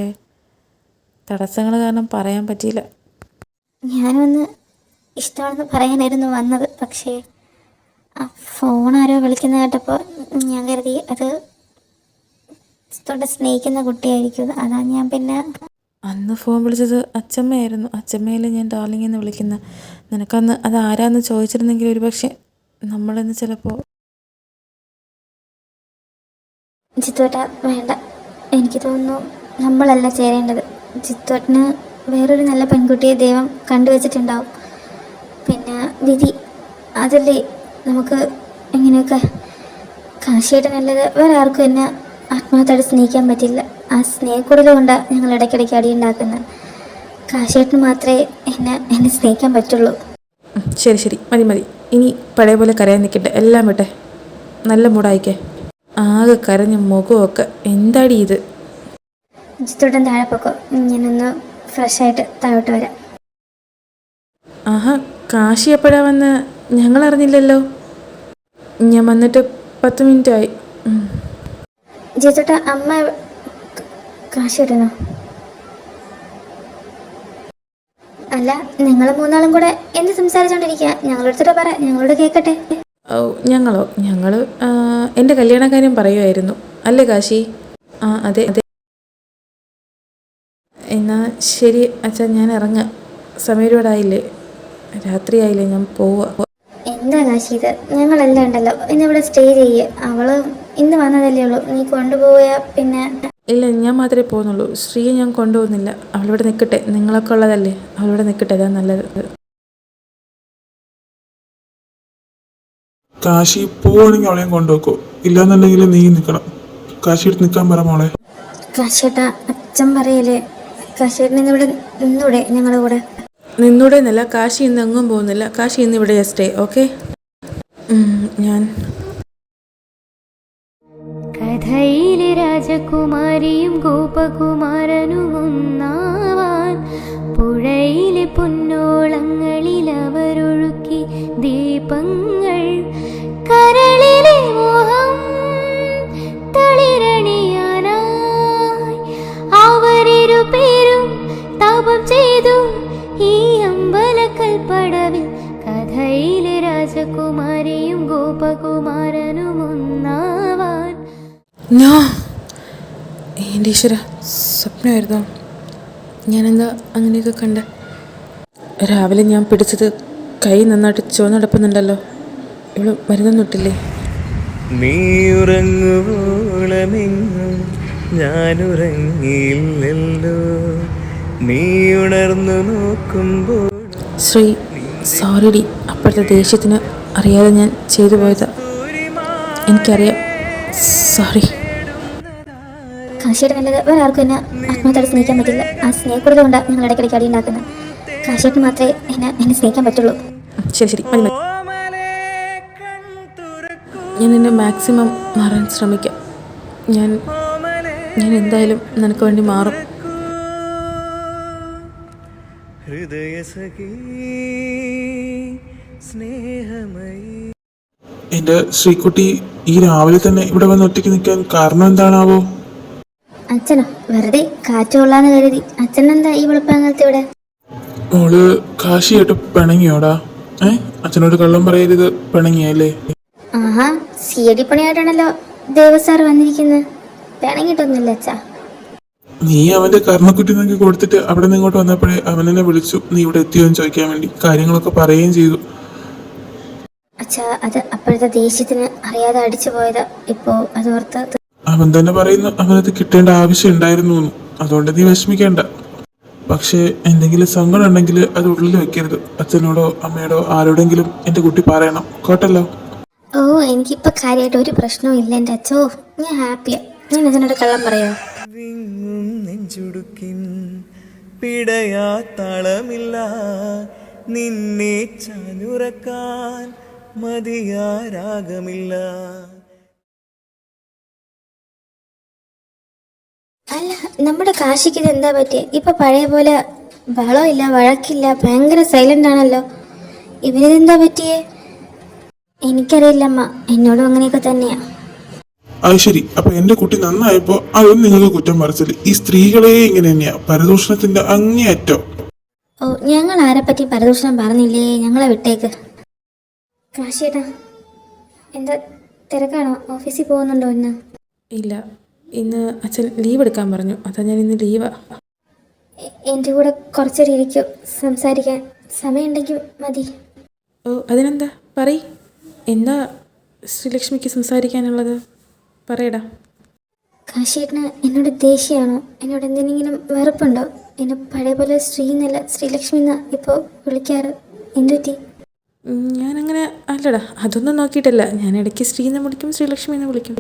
S4: തടസ്സങ്ങൾ കാരണം പറയാൻ പറ്റിയില്ല.
S2: ഞാനൊന്ന് ഇഷ്ടമാണെന്ന് പറയാനായിരുന്നു വന്നത്. പക്ഷേ ആ ഫോൺ ആരോ വിളിക്കുന്ന കേട്ടപ്പോൾ ഞാൻ കരുതി അത് ജിത്തോട്ടെ സ്നേഹിക്കുന്ന കുട്ടിയായിരിക്കും, അതാ ഞാൻ പിന്നെ.
S4: അന്ന് ഫോൺ വിളിച്ചത് അച്ചമ്മയായിരുന്നു. അച്ചമ്മയിലെ ഞാൻ ഡാർലിംഗ് എന്ന് വിളിക്കുന്ന. നിനക്കന്ന് അത് ആരാന്ന് ചോദിച്ചിരുന്നെങ്കിൽ ഒരു പക്ഷേ നമ്മളിന്ന് ചിലപ്പോൾ.
S2: ജിത്തോട്ട വേണ്ട, എനിക്ക് തോന്നുന്നു നമ്മളല്ല ചേരേണ്ടത്. ജിത്തോട്ടിന് വേറൊരു നല്ല പെൺകുട്ടിയെ ദൈവം കണ്ടുവച്ചിട്ടുണ്ടാവും. പിന്നെ വിധി, അതല്ലേ നമുക്ക് എങ്ങനെയൊക്കെ. കാശിയേട്ടനല്ലത് വേറെ ആർക്കും എന്നെ ആത്മാർത്ഥമായിട്ട് സ്നേഹിക്കാൻ പറ്റില്ല. ആ സ്നേഹക്കൂടൽ കൊണ്ടാണ് ഞങ്ങൾ ഇടയ്ക്കിടയ്ക്ക് അടിയുണ്ടാക്കുന്നത്. കാശിയേട്ടന് മാത്രമേ എന്നെ സ്നേഹിക്കാൻ പറ്റുള്ളൂ.
S4: ശരി ശരി, മതി മതി. ഇനി പഴയ പോലെ കരയാൻ നിൽക്കട്ടെ, എല്ലാം വിട്ടെ. നല്ല മൂടായിക്കേ. ആകെ കരഞ്ഞ മുഖമൊക്കെ. എന്താടി ഇത്?
S2: ജിത്തോട്ടൻ താഴെ പൊക്കോ, ഞാനൊന്ന് ഫ്രഷായിട്ട് താഴോട്ട് വരാം.
S4: ആഹാ, കാശി എപ്പോഴാ വന്ന്? ഞങ്ങളറിഞ്ഞില്ലല്ലോ. ഞാൻ വന്നിട്ട് 10 മിനിറ്റായി.
S2: ജിത്തോട്ട അമ്മ കാശി ഇടണോ? അല്ല, നിങ്ങൾ മൂന്നാളും കൂടെ എന്ത് സംസാരിച്ചോണ്ടിരിക്കുക? ഞങ്ങളെടുത്തിട്ട് പറ, ഞങ്ങളോട് കേൾക്കട്ടെ.
S4: ഓ, ഞങ്ങൾ എൻ്റെ കല്യാണക്കാര്യം പറയുമായിരുന്നു അല്ലേ കാശി? ആ അതെ അതെ. എന്നാ ശരി അച്ഛാ, ഞാൻ ഇറങ്ങാം. സമയം ഒരുപാടായില്ലേ, രാത്രിയായില്ലേ, ഞാൻ പോവുക.
S2: എന്താ കാശി ഇത്? ഞങ്ങളെല്ലാം ഉണ്ടല്ലോ, ഇന്നിവിടെ സ്റ്റേ ചെയ്യേ. അവള് ഇന്ന് വന്നതല്ലേ ഉള്ളൂ, നീ കൊണ്ടുപോയാ പിന്നെ.
S4: ഇല്ല, ഞാൻ മാത്രമേ പോകുന്നുള്ളൂ. ശ്രീയെ ഞാൻ കൊണ്ടുപോകുന്നില്ല. അവളിവിടെ നിൽക്കട്ടെ. നിങ്ങളൊക്കെ ഉള്ളതല്ലേ, അവളിവിടെ നിൽക്കട്ടെ, അതാ നല്ലത്.
S3: കാശി പോവുകയാണെങ്കിൽ അവളെയും കൊണ്ടുവെക്കോ, ഇല്ലാന്നുണ്ടെങ്കിൽ നീ നിൽക്കണം. കാശിയെടുത്ത് നിൽക്കാൻ പറ മോളെ.
S2: കാശേട്ടാ, അച്ഛൻ പറയല്ലേ, കാശേട്ടൻ ഇന്നിവിടെ നിന്നൂടെ ഞങ്ങളുടെ കൂടെ?
S4: നിന്നൂടെ എന്നല്ല, കാശി ഇന്ന് എങ്ങും പോകുന്നില്ല. കാശി ഇന്ന് ഇവിടെ സ്റ്റേ. ഓക്കെ? ഞാൻ
S1: കഥയിലെ രാജകുമാരിയും ഗോപകുമാരനും ഒന്നാവാൻ പുഴയിലെ പൊന്നോളങ്ങളിൽ അവരൊഴുക്കി ദീപങ്ങൾ. കരളിലെ മോഹം തളിരണിയാനായി അവരിരുപേരും തപം ചെയ്തു ഈ അമ്പലക്കൽപ്പടവിൽ. കഥയിലെ രാജകുമാരിയും ഗോപകുമാരനും ഒന്നാവാൻ.
S4: എൻ്റെ ഈശ്വര, സ്വപ്നമായിരുന്നോ? ഞാനെന്താ അങ്ങനെയൊക്കെ കണ്ട? രാവിലെ ഞാൻ പിടിച്ചത് കൈ നന്നായിട്ട് ചുവന്നടപ്പുന്നുണ്ടല്ലോ. ഇവള് മരുന്നൊന്നിട്ടില്ലേ?
S5: നീയുറങ്ങുവോളമെങ്ങും ഞാനുറങ്ങിയില്ലല്ലോ, നീ ഉണർന്നു നോക്കുമ്പോൾ.
S4: ശ്രീ, സോറിഡി. അപ്പോഴത്തെ ദേഷ്യത്തിന് അറിയാതെ ഞാൻ ചെയ്തു പോയതാ. എനിക്കറിയാം, സോറി.
S2: കാശിയേട്ടൻ നല്ലത് വേറെ ആർക്കും എന്നെ ആത്മാർത്ഥമായിട്ട് സ്നേഹിക്കാൻ പറ്റില്ല. ആ സ്നേഹക്കൂടൽ കൊണ്ടാണ് ഞങ്ങൾ ഇടയ്ക്കിടയ്ക്ക് അടിയുണ്ടാക്കുന്നത്. കാശിയേട്ടന് മാത്രമേ എന്നെ സ്നേഹിക്കാൻ പറ്റുള്ളൂ.
S4: ശരി ശരി, മതി മതി. ഞാൻ എന്നെ മാക്സിമം മാറാൻ ശ്രമിക്കാം. ഞാൻ എന്തായാലും നിനക്ക് വേണ്ടി മാറും.
S5: ഹൃദയസഖി സ്നേഹമയി.
S3: എൻ്റെ ശ്രീകുട്ടി ഈ രാവിലെ തന്നെ ഇവിടെ വന്ന് ഒറ്റയ്ക്ക് നിൽക്കാൻ കാരണം എന്താണാവോ?
S2: അച്ഛനോ? വെറുതെ കാറ്റ് കൊള്ളാന്ന് കരുതി. അച്ഛനെന്താ ഈ വെളുപ്പാങ്ങാലത്ത് ഇവിടെ?
S3: മോള് കാശിയായിട്ട് പിണങ്ങിയോടാ? അച്ഛനോട് കള്ളം പറയരുത്, പിണങ്ങിയല്ലേ?
S2: ആഹാ, സിയടി പണിയായിട്ടാണല്ലോ ദേവസാർ വന്നിരിക്കുന്നത്. പിണങ്ങിട്ടൊന്നുമില്ല അച്ഛാ.
S3: നീ അവന്റെ കർണക്കുറ്റി നോക്കി കൊടുത്തിട്ട് അവിടെ നിന്ന് ഇങ്ങോട്ട് വന്നപ്പോഴേ അവൻ എന്നെ വിളിച്ചു, നീ ഇവിടെ എത്തിയോ എന്ന് ചോദിക്കാൻ വേണ്ടി. കാര്യങ്ങളൊക്കെ പറയുകയും ചെയ്തു.
S2: അച്ഛാ, അത് അപ്പോഴത്തെ ദേഷ്യത്തിന് അറിയാതെ അടിച്ചു പോയതാ. ഇപ്പോ അതോർത്ത്.
S3: അവൻ തന്നെ പറയുന്നു അവനത് കിട്ടേണ്ട ആവശ്യം ഉണ്ടായിരുന്നു എന്ന്. അതുകൊണ്ട് നീ വിഷമിക്കേണ്ട. പക്ഷേ എന്തെങ്കിലും സങ്കടം ഉണ്ടെങ്കിൽ അത് ഉള്ളിൽ വെക്കരുത്. അച്ഛനോടോ അമ്മയോടോ ആരോടെങ്കിലും എൻ്റെ കുട്ടി പറയണം, കേട്ടല്ലോ?
S2: ഓ, എനിക്കിപ്പോൾ കാര്യമായിട്ട് ഒരു പ്രശ്നവും ഇല്ല എൻ്റെ അച്ഛോ. ഞാൻ ഹാപ്പിയാ. ഞാൻ അച്ഛനോട് കള്ളം പറയോ?
S5: വിങ്ങും നെഞ്ചുടുക്കിൻ പിടയാ താളമില്ല, നിന്നെ ചാഞ്ഞുറക്കാൻ മതിയാ രാഗമില്ല.
S2: അല്ല, നമ്മുടെ കാശിക്ക് ഇത് എന്താ പറ്റിയ? ഇപ്പൊ പഴയ പോലെ ബഹളമില്ല, വഴക്കില്ല, ഭയങ്കര സൈലന്റ് ആണല്ലോ. ഇവനിതെന്താ പറ്റിയേ? എനിക്കറിയില്ലമ്മ, എന്നോടും അങ്ങനെയൊക്കെ തന്നെയാ.
S3: അത് ശരി. അപ്പൊ എന്റെ കുട്ടി നന്നായപ്പോ അതൊന്നും നിങ്ങൾക്ക് കുറ്റം പറിച്ചില്ല. ഈ സ്ത്രീകളെ ഇങ്ങനെ തന്നെയാ, പരദൂഷണത്തിന്റെ അങ്ങേയറ്റം.
S2: ഓ, ഞങ്ങൾ ആരെപ്പറ്റി പരദൂഷണം പറഞ്ഞില്ലേ, ഞങ്ങളെ വിട്ടേക്ക്. കാശിയേട്ടാ, എന്താ തിരക്കാണോ? ഓഫീസിൽ പോകുന്നുണ്ടോ ഇന്ന്?
S4: ഇല്ല, ഇന്ന് അച്ഛൻ ലീവ് എടുക്കാൻ പറഞ്ഞു, അതാ ഞാൻ ഇന്ന് ലീവാ.
S2: എൻ്റെ കൂടെ കുറച്ചേരം ഇരിക്കും, സംസാരിക്കാൻ സമയമുണ്ടെങ്കിൽ മതി.
S4: ഓ അതിനെന്താ, പറയ്. എന്താ ശ്രീലക്ഷ്മിക്ക് സംസാരിക്കാനുള്ളത്? പറയടാ.
S2: കാശിയേട്ടന് എന്നോട് ദേഷ്യമാണോ? എന്നോട് എന്തെങ്കിലും വെറുപ്പുണ്ടോ? എന്നെ പഴയ പോലെ ശ്രീ എന്നല്ല ശ്രീലക്ഷ്മി എന്നാ ഇപ്പോൾ വിളിക്കാറ്. എന്തുപറ്റി?
S4: ഞാനങ്ങനെ അല്ലടാ, അതൊന്നും നോക്കിയിട്ടല്ല. ഞാൻ ഇടയ്ക്ക് ശ്രീ എന്ന് വിളിക്കും, ശ്രീലക്ഷ്മി എന്ന് വിളിക്കും.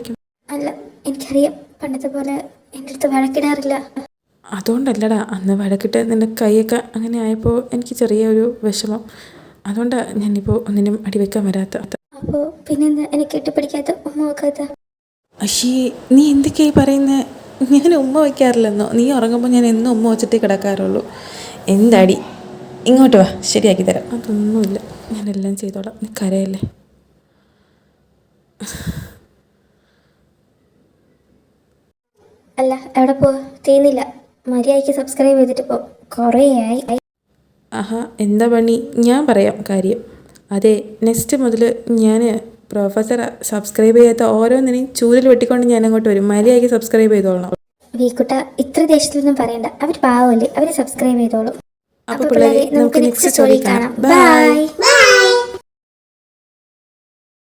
S2: അല്ല, എനിക്കറിയാം പണ്ടത്തെ പോലെ എൻ്റെ അടുത്ത് വഴക്കിടാറില്ല.
S4: അതുകൊണ്ടല്ലടാ, അന്ന് വഴക്കിട്ട് നിൻ്റെ കൈയൊക്കെ അങ്ങനെ ആയപ്പോൾ എനിക്ക് ചെറിയൊരു വിഷമം. അതുകൊണ്ടാണ് ഞാനിപ്പോൾ ഒന്നിനും അടിവെക്കാൻ വരാത്ത.
S2: അപ്പോൾ പിന്നെന്താ എന്നെ കെട്ടിപ്പിടിക്കാത്ത, ഉമ്മ വെക്കാത്ത?
S4: അശ്ശേ, നീ എന്തൊക്കെയായി പറയുന്നത്? ഞാൻ ഉമ്മ വയ്ക്കാറില്ലെന്നോ? നീ ഉറങ്ങുമ്പോൾ ഞാൻ എന്നും ഉമ്മ വച്ചിട്ടേ കിടക്കാറുള്ളൂ. എന്താടി, ഇങ്ങോട്ട് വാ, ശരിയാക്കി തരാം. അതൊന്നുമില്ല, ഞാനെല്ലാം ചെയ്തോളാം, നീ കരയല്ലേ.
S2: അല്ല, എവിടെ പോവാ? ചെയ്യുന്നില്ല. മര്യാദയ്ക്ക് സബ്സ്ക്രൈബ് ചെയ്തിട്ട് പോ. കുറേ ആയി.
S4: ആഹാ, എന്താ പണി? ഞാൻ പറയാം കാര്യം. അതെ, നെക്സ്റ്റ് മുതൽ ഞാൻ പ്രൊഫസറെ സബ്സ്ക്രൈബ് ചെയ്യാത്ത ഓരോന്നിനെയും ചൂരിൽ വെട്ടിക്കൊണ്ട് ഞാൻ അങ്ങോട്ട് വരും. മര്യാദയ്ക്ക് സബ്സ്ക്രൈബ് ചെയ്തോളണം.
S2: വീക്കുട്ട, ഇത്ര ദേഷ്യത്തിലൊന്നും പറയണ്ട. അവർ പാവമല്ലേ, അവർ സബ്സ്ക്രൈബ് ചെയ്തോളും.
S4: അപ്പോൾ പിള്ളേരെ, നമുക്ക് നെക്സ്റ്റ് സ്റ്റോറി കാണാം. ബൈ.